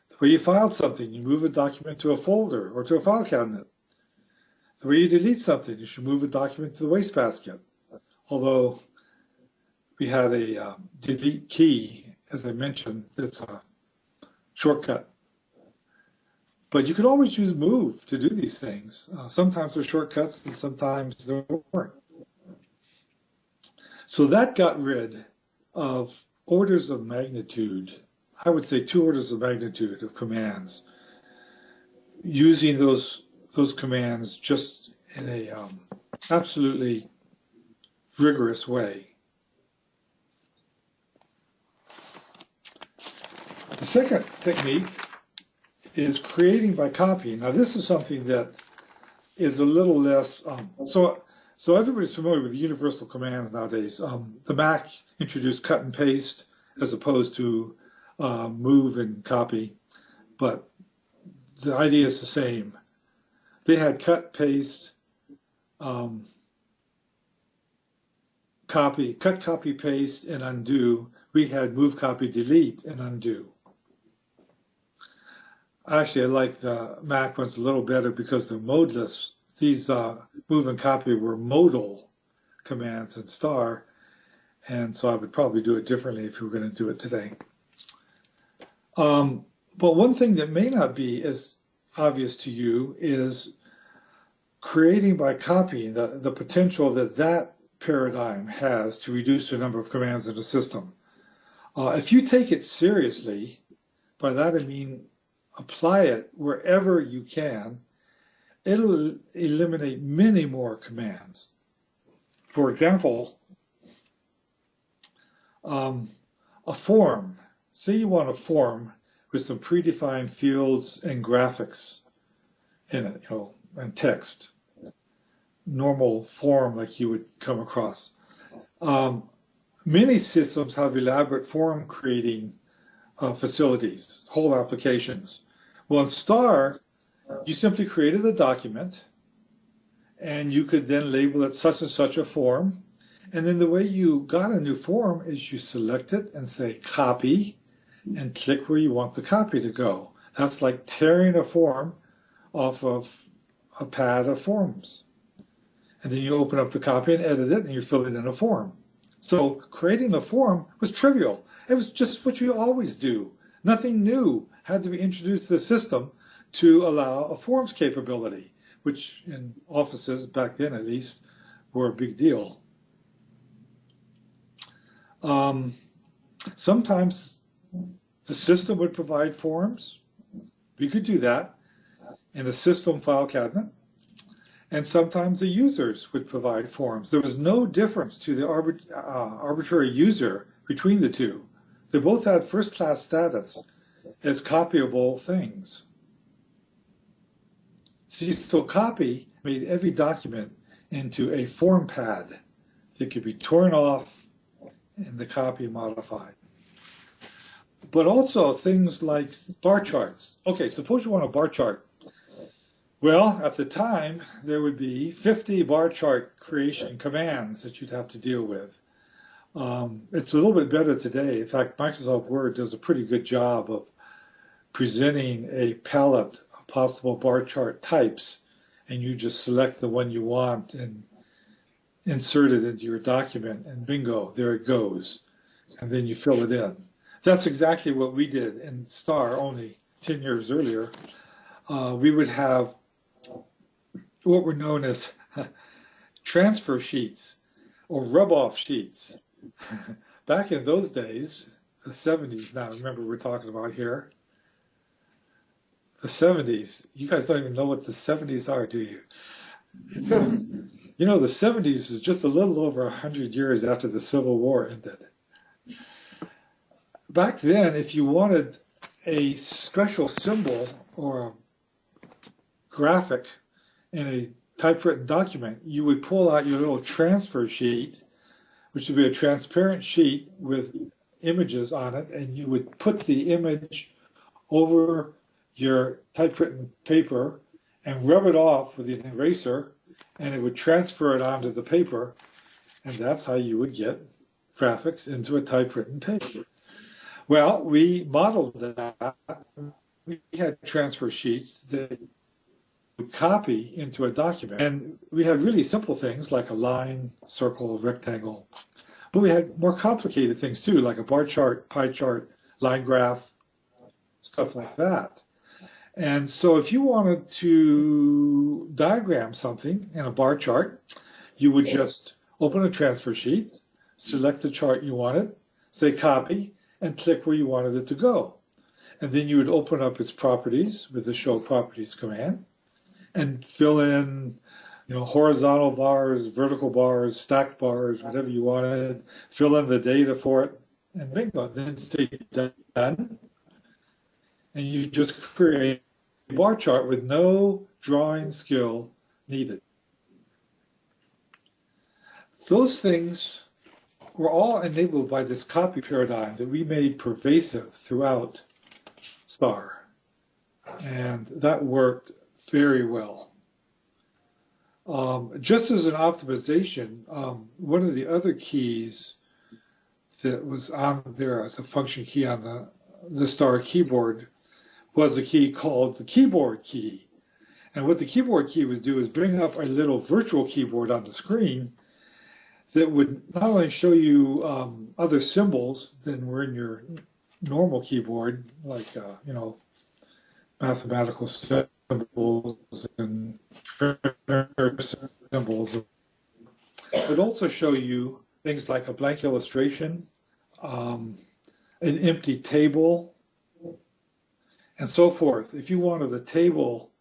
The way you filed something, you move a document to a folder or to a file cabinet. The way you delete something, you should move a document to the wastebasket. Although we had a delete key, as I mentioned, that's a shortcut. But you could always use move to do these things. Sometimes they're shortcuts and sometimes they weren't. So that got rid of orders of magnitude, I would say 2 orders of magnitude of commands, using those commands just in a absolutely rigorous way. The second technique is creating by copying. Now this is something that is a little less, so everybody's familiar with universal commands nowadays. The Mac introduced cut and paste as opposed to move and copy, but the idea is the same. They had cut, paste, copy, cut, copy, paste, and undo. We had move, copy, delete, and undo. Actually, I like the Mac ones a little better because they're modeless. These move and copy were modal commands in star, and so I would probably do it differently if we were going to do it today. But one thing that may not be as obvious to you is creating by copying, the potential that that paradigm has to reduce the number of commands in the system. If you take it seriously, by that I mean apply it wherever you can, it'll eliminate many more commands. For example, a form. Say you want a form with some predefined fields and graphics in it, and text. Normal form like you would come across. Many systems have elaborate form creating facilities, whole applications. Well, in Star, you simply created a document, and you could then label it such and such a form. And then the way you got a new form is you select it and say copy, and click where you want the copy to go. That's like tearing a form off of a pad of forms. And then you open up the copy and edit it, and you fill it in a form. So creating a form was trivial. It was just what you always do. Nothing new had to be introduced to the system to allow a forms capability, which in offices, back then at least, were a big deal. Sometimes the system would provide forms. We could do that in a system file cabinet. And sometimes the users would provide forms. There was no difference to the arbitrary user between the two. They both had first-class status as copyable things. See, so copy made every document into a form pad that could be torn off and the copy modified. But also things like bar charts. Okay, suppose you want a bar chart. Well, at the time, there would be 50 bar chart creation commands that you'd have to deal with. It's a little bit better today. In fact, Microsoft Word does a pretty good job of presenting a palette of possible bar chart types, and you just select the one you want and insert it into your document, and bingo, there it goes. And then you fill it in. That's exactly what we did in STAR only 10 years earlier. We would have what were known as transfer sheets or rub-off sheets. Back in those days, the 70s now, remember we're talking about here, the 70s. You guys don't even know what the 70s are, do you? You know, the 70s is just a little over 100 years after the Civil War ended. Back then, if you wanted a special symbol or a graphic in a typewritten document, you would pull out your little transfer sheet, which would be a transparent sheet with images on it, and you would put the image over your typewritten paper and rub it off with an eraser, and it would transfer it onto the paper, and that's how you would get graphics into a typewritten paper. Well, we modeled that. We had transfer sheets that would copy into a document, and we had really simple things like a line, circle, rectangle, but we had more complicated things too, like a bar chart, pie chart, line graph, stuff like that. And so if you wanted to diagram something in a bar chart, you would just open a transfer sheet, select the chart you wanted, say copy, and click where you wanted it to go. And then you would open up its properties with the show properties command and fill in, you know, horizontal bars, vertical bars, stacked bars, whatever you wanted, fill in the data for it, and bingo, then say done. And you just create a bar chart with no drawing skill needed. Those things were all enabled by this copy paradigm that we made pervasive throughout STAR. And that worked very well. Just as an optimization, one of the other keys that was on there as a function key on the STAR keyboard was a key called the keyboard key. And what the keyboard key would do is bring up a little virtual keyboard on the screen that would not only show you other symbols than were in your normal keyboard, like, you know, mathematical symbols and symbols. It would also show you things like a blank illustration, an empty table, and so forth. If you wanted a table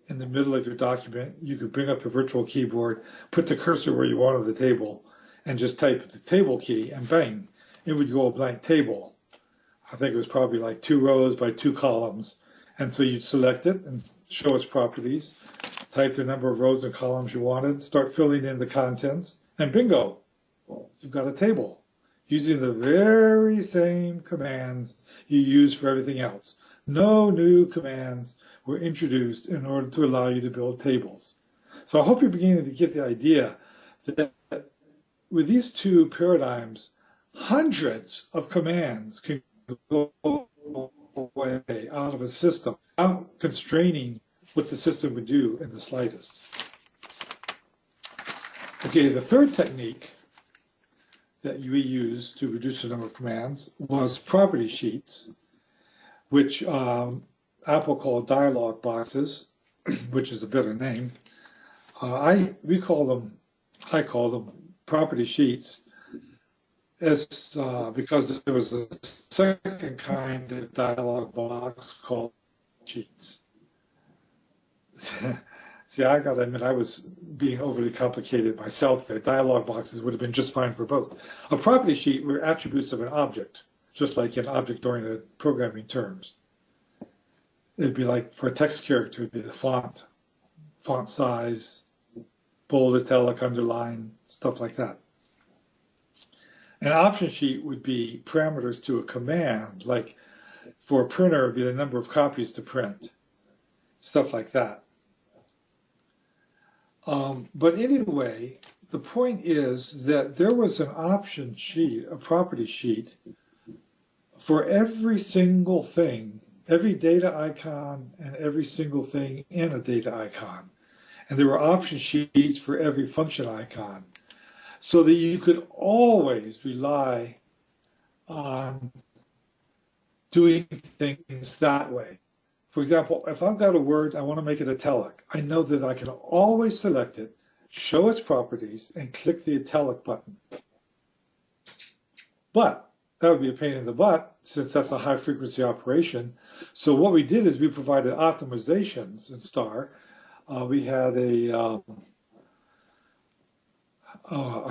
in the middle of your document, you could bring up the virtual keyboard, put the cursor where you wanted the table, and just type the table key, and bang, it would go a blank table. I think it was probably like 2 rows by 2 columns. And so you'd select it and show its properties, type the number of rows and columns you wanted, start filling in the contents, and bingo, you've got a table using the very same commands you use for everything else. No new commands were introduced in order to allow you to build tables. So I hope you're beginning to get the idea that with these two paradigms, hundreds of commands can go away out of a system without constraining what the system would do in the slightest. Okay, the third technique that we used to reduce the number of commands was property sheets, which Apple called dialog boxes, which is a better name. I call them property sheets, because there was a second kind of dialog box called sheets. See, I got to admit, I was being overly complicated myself there. Dialog boxes would have been just fine for both. A property sheet were attributes of an object, just like in object-oriented programming terms. It'd be like, for a text character, it'd be the font size, bold, italic, underline, stuff like that. An option sheet would be parameters to a command, like for a printer, it would be the number of copies to print, stuff like that. But anyway, the point is that there was an option sheet, a property sheet, for every single thing, every data icon and every single thing in a data icon. And there were option sheets for every function icon, so that you could always rely on doing things that way. For example, if I've got a word, I want to make it italic. I know that I can always select it, show its properties, and click the italic button. But that would be a pain in the butt, since that's a high frequency operation. So what we did is we provided optimizations in Star. We had a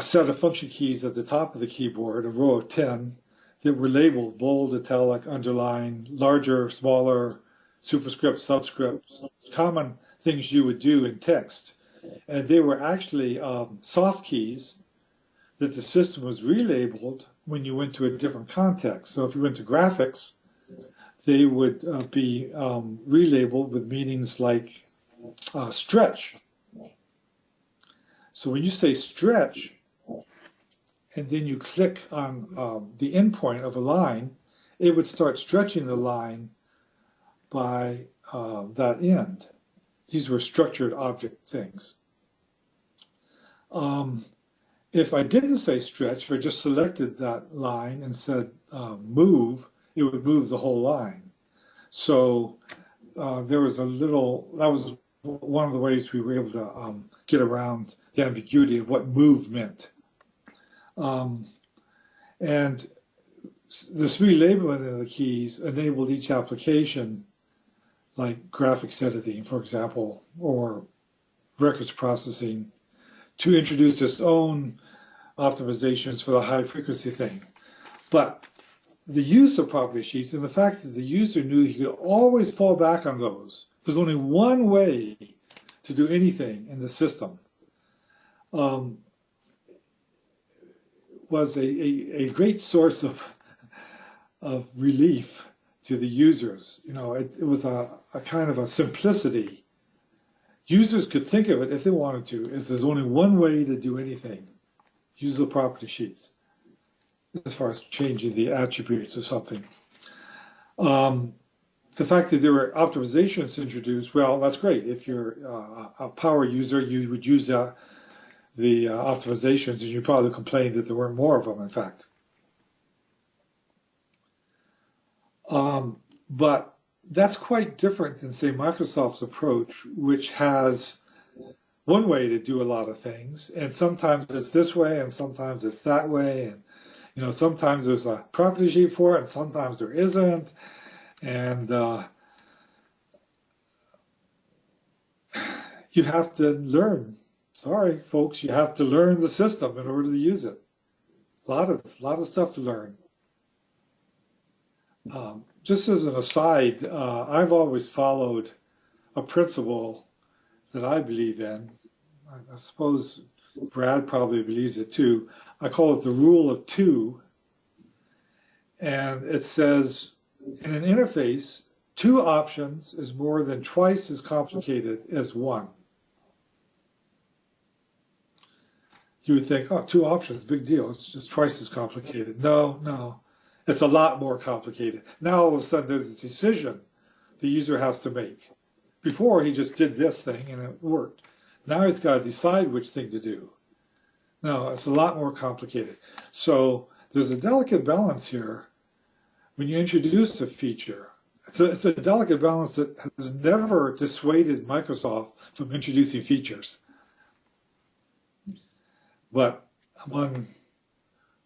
set of function keys at the top of the keyboard, a row of 10, that were labeled bold, italic, underline, larger, smaller, superscript, subscript, common things you would do in text. And they were actually soft keys that the system was relabeled when you went to a different context. So if you went to graphics, they would be relabeled with meanings like stretch. So when you say stretch, and then you click on the endpoint of a line, it would start stretching the line by that end. These were structured object things. If I didn't say stretch, if I just selected that line and said move, it would move the whole line. So there was a little, that was one of the ways we were able to get around the ambiguity of what move meant. And this relabeling of the keys enabled each application, like graphics editing, for example, or records processing, to introduce its own optimizations for the high frequency thing. But the use of property sheets and the fact that the user knew he could always fall back on those, there's only one way to do anything in the system, was a great source of relief to the users. You know, it was a kind of a simplicity. Users could think of it, if they wanted to, as there's only one way to do anything. Use the property sheets as far as changing the attributes of something. The fact that there were optimizations introduced, well, that's great. If you're a power user, you would use the optimizations, and you probably complained that there weren't more of them, in fact. But that's quite different than, say, Microsoft's approach, which has one way to do a lot of things, and sometimes it's this way, and sometimes it's that way, and you know, sometimes there's a property sheet for it, and sometimes there isn't, and you have to learn. Sorry, folks, you have to learn the system in order to use it. A lot of stuff to learn. Just as an aside, I've always followed a principle that I believe in. I suppose Brad probably believes it too. I call it the rule of two. And it says, in an interface, two options is more than twice as complicated as one. You would think, oh, two options, big deal. It's just twice as complicated. No. It's a lot more complicated. Now all of a sudden there's a decision the user has to make. Before he just did this thing and it worked. Now he's got to decide which thing to do. No, it's a lot more complicated. So there's a delicate balance here when you introduce a feature. It's a delicate balance that has never dissuaded Microsoft from introducing features. But among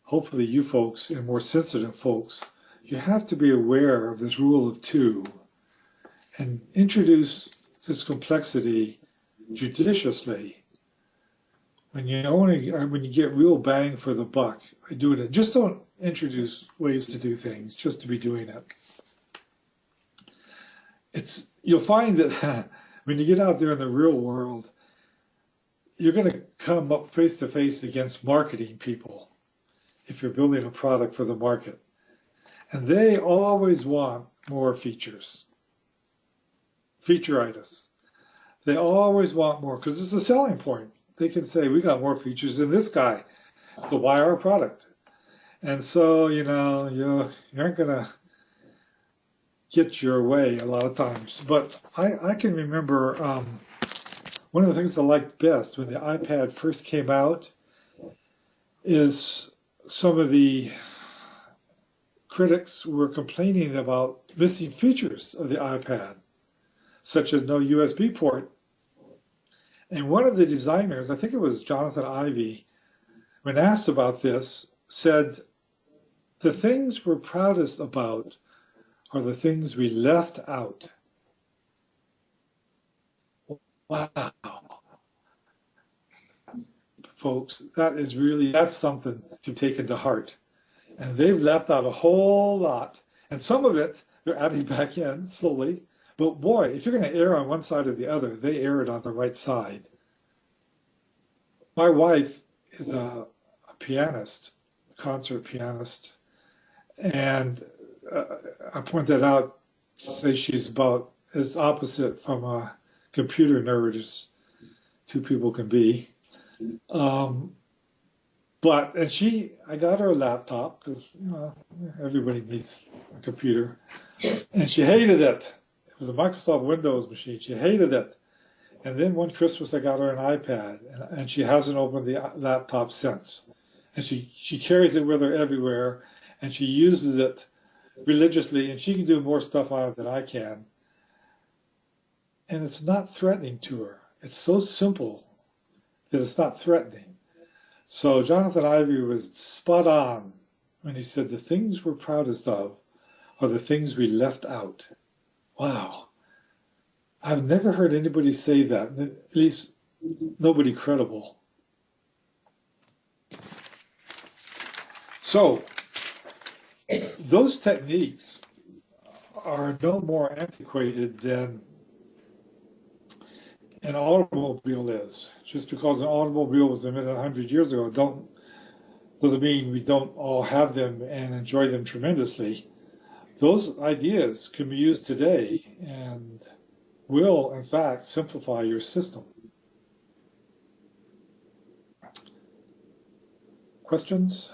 hopefully you folks and more sensitive folks, you have to be aware of this rule of two and introduce this complexity judiciously. When you get real bang for the buck by doing it, just don't introduce ways to do things just to be doing it. You'll find that when you get out there in the real world, you're going to come up face to face against marketing people if you're building a product for the market. And they always want more features, featureitis. They always want more because it's a selling point. They can say, we got more features than this guy, so why our product? And so, you know, you aren't going to get your way a lot of times. But I can remember one of the things I liked best when the iPad first came out is some of the critics were complaining about missing features of the iPad, such as no USB port. And one of the designers, I think it was Jonathan Ivey, when asked about this, said, the things we're proudest about are the things we left out. Wow. Folks, that's something to take into heart. And they've left out a whole lot. And some of it, they're adding back in slowly. But boy, if you're going to err on one side or the other, they erred on the right side. My wife is a pianist, concert pianist. And I point that out to say she's about as opposite from a computer nerd as two people can be. I got her a laptop because, you know, everybody needs a computer. And she hated it. It was a Microsoft Windows machine. She hated it. And then one Christmas I got her an iPad, and she hasn't opened the laptop since. And she carries it with her everywhere, and she uses it religiously, and she can do more stuff on it than I can. And it's not threatening to her. It's so simple that it's not threatening. So Jonathan Ivey was spot on when he said the things we're proudest of are the things we left out. Wow. I've never heard anybody say that, at least nobody credible. So those techniques are no more antiquated than an automobile is. Just because an automobile was invented 100 years ago doesn't mean we don't all have them and enjoy them tremendously. Those ideas can be used today and will, in fact, simplify your system. Questions?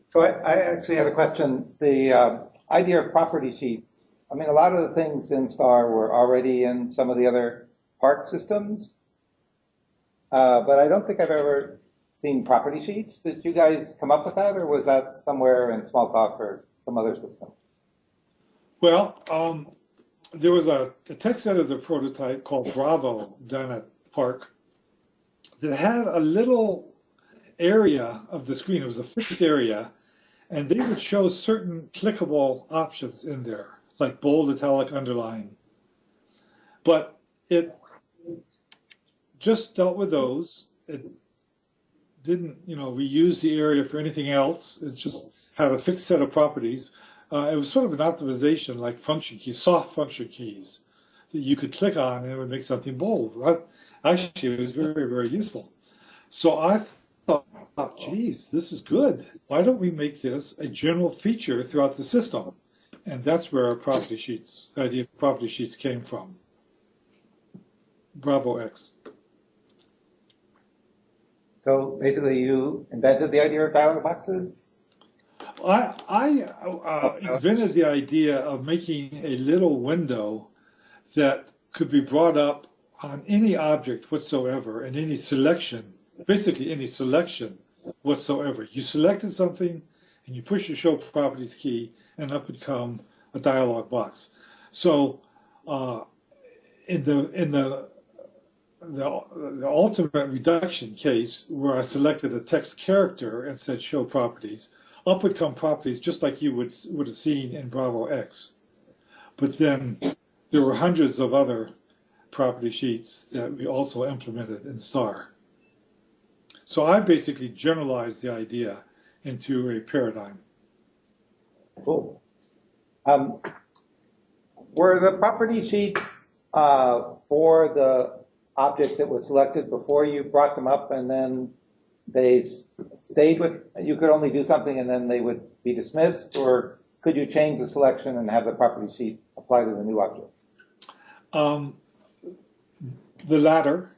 So I actually had a question. The idea of property sheets. I mean, a lot of the things in STAR were already in some of the other park systems, but I don't think I've ever seen property sheets. Did you guys come up with that, or was that somewhere in Smalltalk or some other system? Well, there was a text editor prototype called Bravo down at Park that had a little area of the screen. It was a fixed area, and they would show certain clickable options in there, like bold, italic, underline. But it just dealt with those. It didn't, reuse the area for anything else. It just had a fixed set of properties. It was sort of an optimization like function keys, soft function keys that you could click on and it would make something bold. Actually, it was very, very useful. So I thought, geez, this is good. Why don't we make this a general feature throughout the system? And that's where our property sheets, the idea of property sheets came from. Bravo X. So basically you invented the idea of dialog boxes? I invented the idea of making a little window that could be brought up on any object whatsoever and any selection, basically any selection whatsoever. You selected something and you push the show properties key and up would come a dialog box. So in the ultimate reduction case where I selected a text character and said show properties, up would come properties just like you would have seen in Bravo X. But then there were hundreds of other property sheets that we also implemented in STAR. So I basically generalized the idea into a paradigm. Cool. Were the property sheets for the object that was selected before you brought them up and then they stayed with, you could only do something and then they would be dismissed, or could you change the selection and have the property sheet apply to the new object? The latter.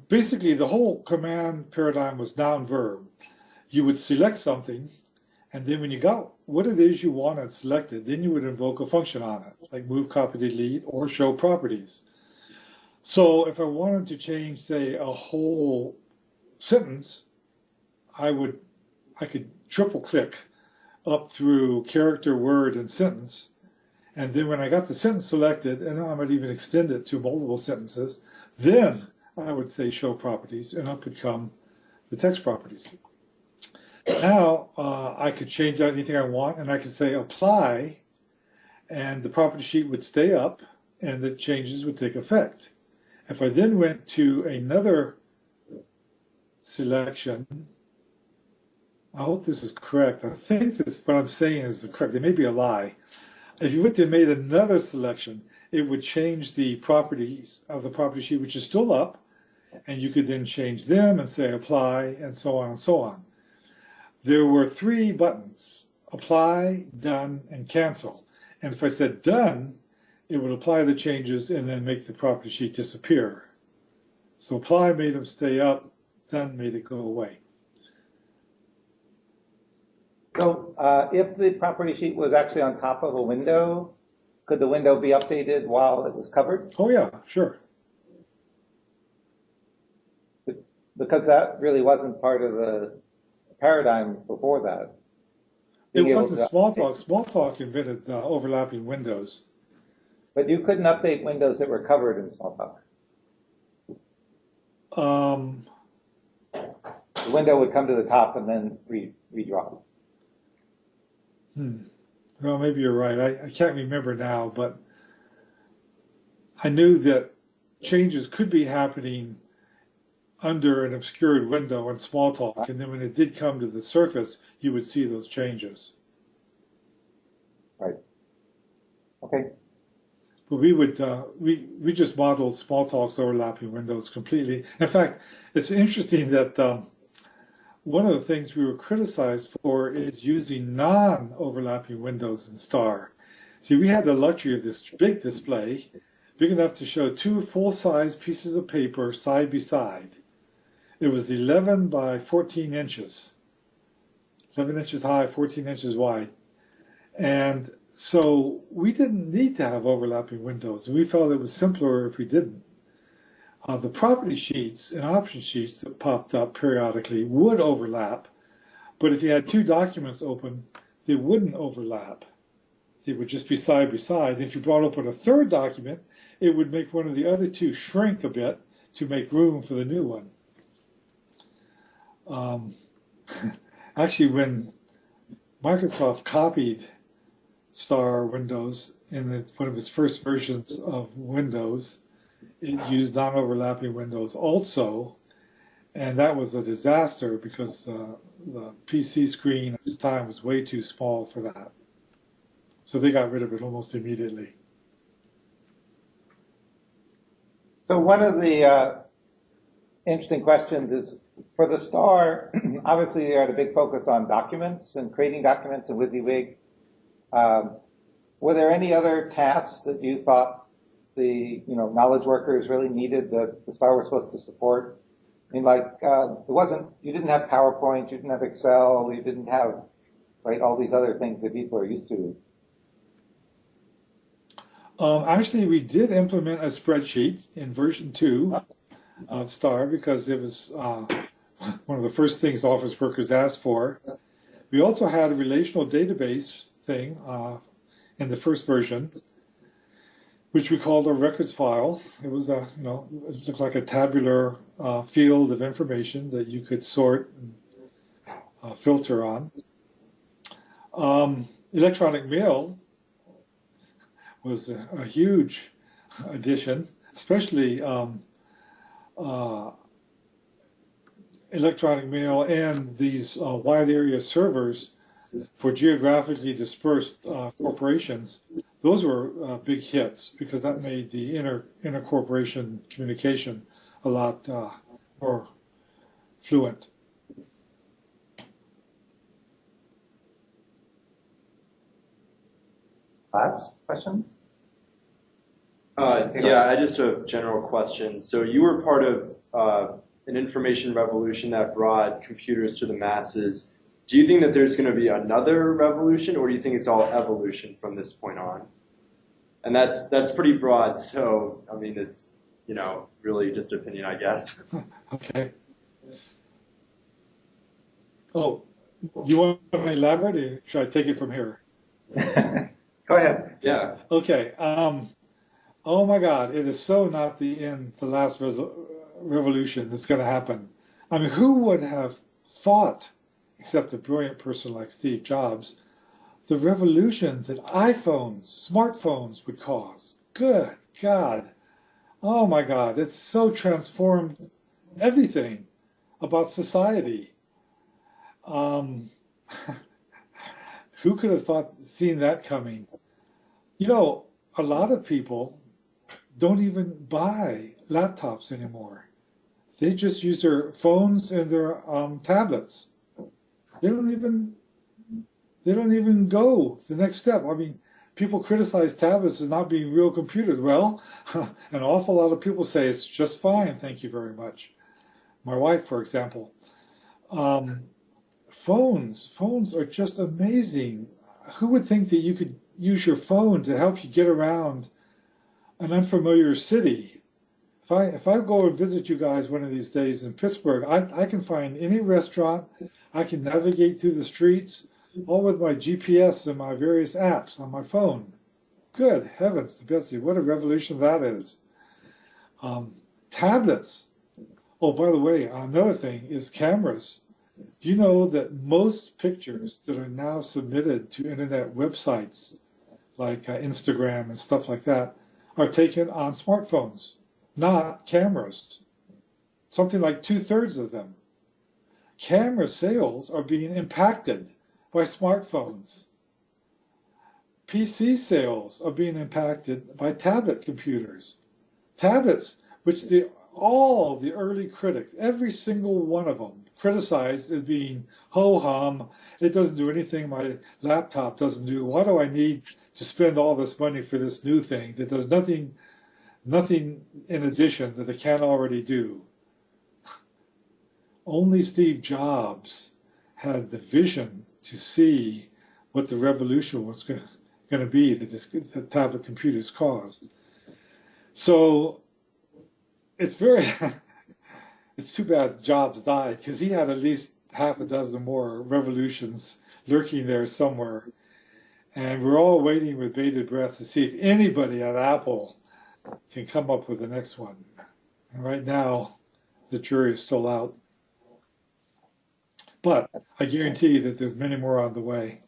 Basically, the whole command paradigm was noun verb. You would select something, and then when you got what it is you wanted selected, then you would invoke a function on it, like move, copy, delete, or show properties. So if I wanted to change, say, a whole sentence, I could triple click up through character, word, and sentence. And then when I got the sentence selected, and I might even extend it to multiple sentences, then I would say show properties, and up could come the text properties. Now I could change out anything I want, and I could say apply, and the property sheet would stay up, and the changes would take effect. If I then went to another selection, I hope this is correct. I think this, what I'm saying is correct. It may be a lie. If you went to made another selection, it would change the properties of the property sheet, which is still up, and you could then change them and say apply, and so on and so on. There were 3 buttons: apply, done, and cancel. And if I said done, it would apply the changes and then make the property sheet disappear. So apply made them stay up, done made it go away. So if the property sheet was actually on top of a window, could the window be updated while it was covered? Oh yeah, sure. Because that really wasn't part of the paradigm before that. It wasn't Smalltalk. Smalltalk invented overlapping windows. But you couldn't update windows that were covered in Smalltalk. The window would come to the top and then redrop. Well, maybe you're right. I can't remember now, but I knew that changes could be happening under an obscured window in Smalltalk, and then when it did come to the surface, you would see those changes. Right. Okay. But we would we just modeled Smalltalk's overlapping windows completely. In fact, it's interesting that one of the things we were criticized for is using non-overlapping windows in Star. See, we had the luxury of this big display, big enough to show 2 full-size pieces of paper side by side. It was 11 by 14 inches, 11 inches high, 14 inches wide. And so we didn't need to have overlapping windows, and we felt it was simpler if we didn't. The property sheets and option sheets that popped up periodically would overlap, but if you had 2 documents open, they wouldn't overlap. They would just be side by side. If you brought open a 3rd document, it would make one of the other 2 shrink a bit to make room for the new one. Actually, when Microsoft copied Star Windows in one of its first versions of Windows, it used non-overlapping windows also, and that was a disaster because the PC screen at the time was way too small for that. So they got rid of it almost immediately. So one of the interesting questions is, for the Star, obviously you had a big focus on documents and creating documents in WYSIWYG. Were there any other tasks that you thought the knowledge workers really needed that the Star was supposed to support? I mean, like you didn't have PowerPoint, you didn't have Excel, you didn't have all these other things that people are used to. Actually, we did implement a spreadsheet in version 2 of Star because it was one of the first things office workers asked for. We also had a relational database thing in the first version, which we called a records file. It was it looked like a tabular field of information that you could sort and filter on. Electronic mail was a huge addition, especially electronic mail and these wide area servers for geographically dispersed corporations. Those were big hits because that made the inter-corporation communication a lot more fluent. Class questions? Yeah, I just a general question. So you were part of an information revolution that brought computers to the masses. Do you think that there's going to be another revolution, or do you think it's all evolution from this point on? And that's pretty broad. So I mean, it's really just opinion, I guess. Okay. Oh, do you want to elaborate, or should I take it from here? Go ahead. Yeah. Okay. Oh my God, it is so not the last revolution that's going to happen. I mean, who would have thought, except a brilliant person like Steve Jobs, the revolution that iPhones, smartphones would cause? Good God. Oh my God, it's so transformed everything about society. Who could have seen that coming? You know, a lot of people don't even buy laptops anymore. They just use their phones and their tablets. They don't even go the next step. I mean, people criticize tablets as not being real computers. Well, an awful lot of people say it's just fine, thank you very much. My wife, for example. Phones are just amazing. Who would think that you could use your phone to help you get around an unfamiliar city? If I go and visit you guys one of these days in Pittsburgh, I can find any restaurant. I can navigate through the streets, all with my GPS and my various apps on my phone. Good heavens to Betsy, what a revolution that is. Tablets. Oh, by the way, another thing is cameras. Do you know that most pictures that are now submitted to internet websites like Instagram and stuff like that are taken on smartphones, not cameras? Something like 2/3 of them. Camera sales are being impacted by smartphones. PC sales are being impacted by tablet computers. Tablets, which all the early critics, every single one of them, criticized as being ho-hum, it doesn't do anything my laptop doesn't do. Why do I need to spend all this money for this new thing that does nothing in addition that it can't already do? Only Steve Jobs had the vision to see what the revolution was going to be that the tablet computers caused. So it's it's too bad Jobs died, because he had at least half a dozen more revolutions lurking there somewhere. And we're all waiting with bated breath to see if anybody at Apple can come up with the next one. And right now, the jury is still out. But I guarantee that there's many more on the way.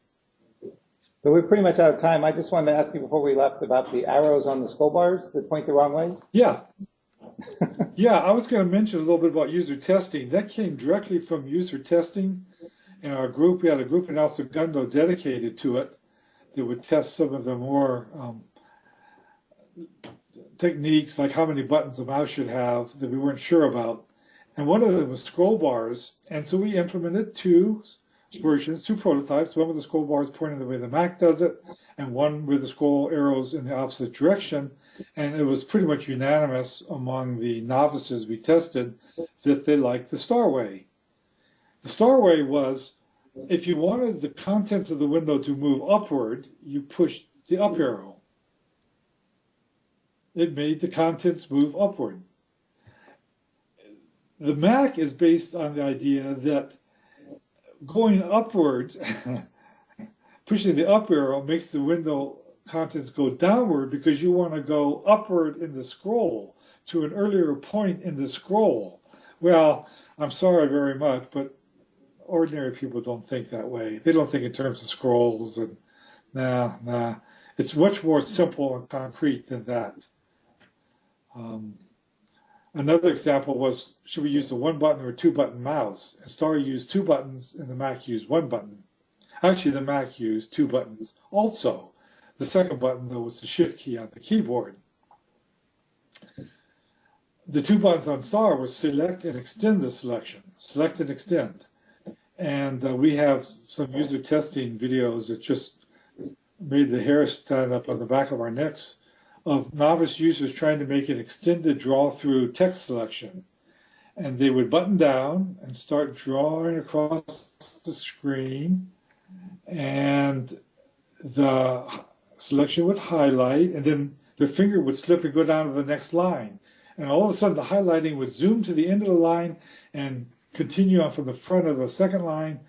So we're pretty much out of time. I just wanted to ask you before we left about the arrows on the scroll bars that point the wrong way. Yeah. Yeah, I was going to mention a little bit about user testing. That came directly from user testing in our group. We had a group in El Segundo dedicated to it that would test some of the more techniques, like how many buttons a mouse should have that we weren't sure about. And one of them was scroll bars. And so we implemented two versions, two prototypes, one with the scroll bars pointing the way the Mac does it, and one with the scroll arrows in the opposite direction. And it was pretty much unanimous among the novices we tested that they liked the Starway. The Starway was, if you wanted the contents of the window to move upward, you pushed the up arrow. It made the contents move upward. The Mac is based on the idea that going upwards, pushing the up arrow makes the window contents go downward because you want to go upward in the scroll to an earlier point in the scroll. Well, I'm sorry very much, but ordinary people don't think that way. They don't think in terms of scrolls, and nah. It's much more simple and concrete than that. Another example was, should we use a one button or a two button mouse? And Star used two buttons and the Mac used one button. Actually, the Mac used two buttons also. The second button, though, was the shift key on the keyboard. The two buttons on Star were select and extend the selection. Select and extend. And we have some user testing videos that just made the hair stand up on the back of our necks of novice users trying to make an extended draw-through text selection. And they would button down and start drawing across the screen, and the selection would highlight, and then their finger would slip and go down to the next line. And all of a sudden, the highlighting would zoom to the end of the line and continue on from the front of the second line.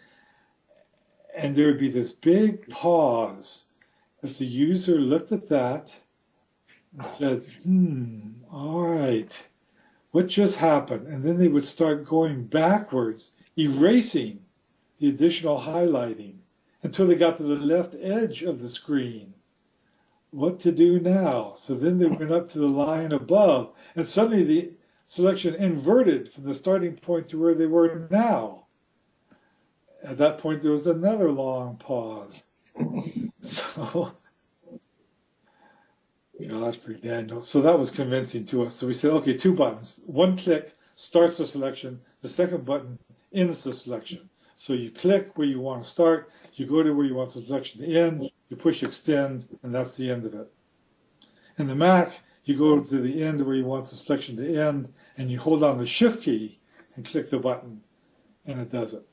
And there would be this big pause as the user looked at that and said, all right, what just happened? And then they would start going backwards, erasing the additional highlighting until they got to the left edge of the screen. What to do now? So then they went up to the line above, and suddenly the selection inverted from the starting point to where they were now. At that point, there was another long pause. So, Godfrey Daniel. So that was convincing to us. So we said, okay, 2 buttons. One click starts the selection. The second button ends the selection. So you click where you want to start. You go to where you want the selection to end. You push extend, and that's the end of it. In the Mac, you go to the end where you want the selection to end, and you hold down the Shift key and click the button, and it does it.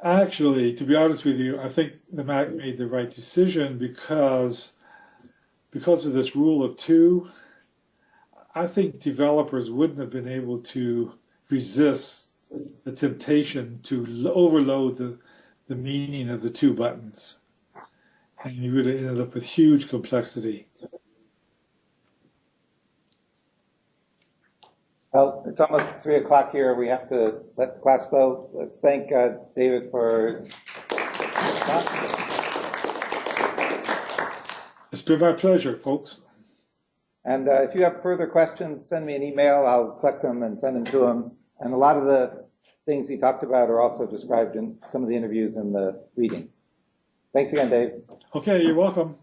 Actually, to be honest with you, I think the Mac made the right decision because of this rule of 2. I think developers wouldn't have been able to resist the temptation to overload the meaning of the 2 buttons. And you would have ended up with huge complexity. Well, it's almost 3 o'clock here. We have to let the class go. Let's thank David for his talk. It's been my pleasure, folks. And if you have further questions, send me an email. I'll collect them and send them to him. And a lot of the things he talked about are also described in some of the interviews and the readings. Thanks again, Dave. Okay, you're welcome.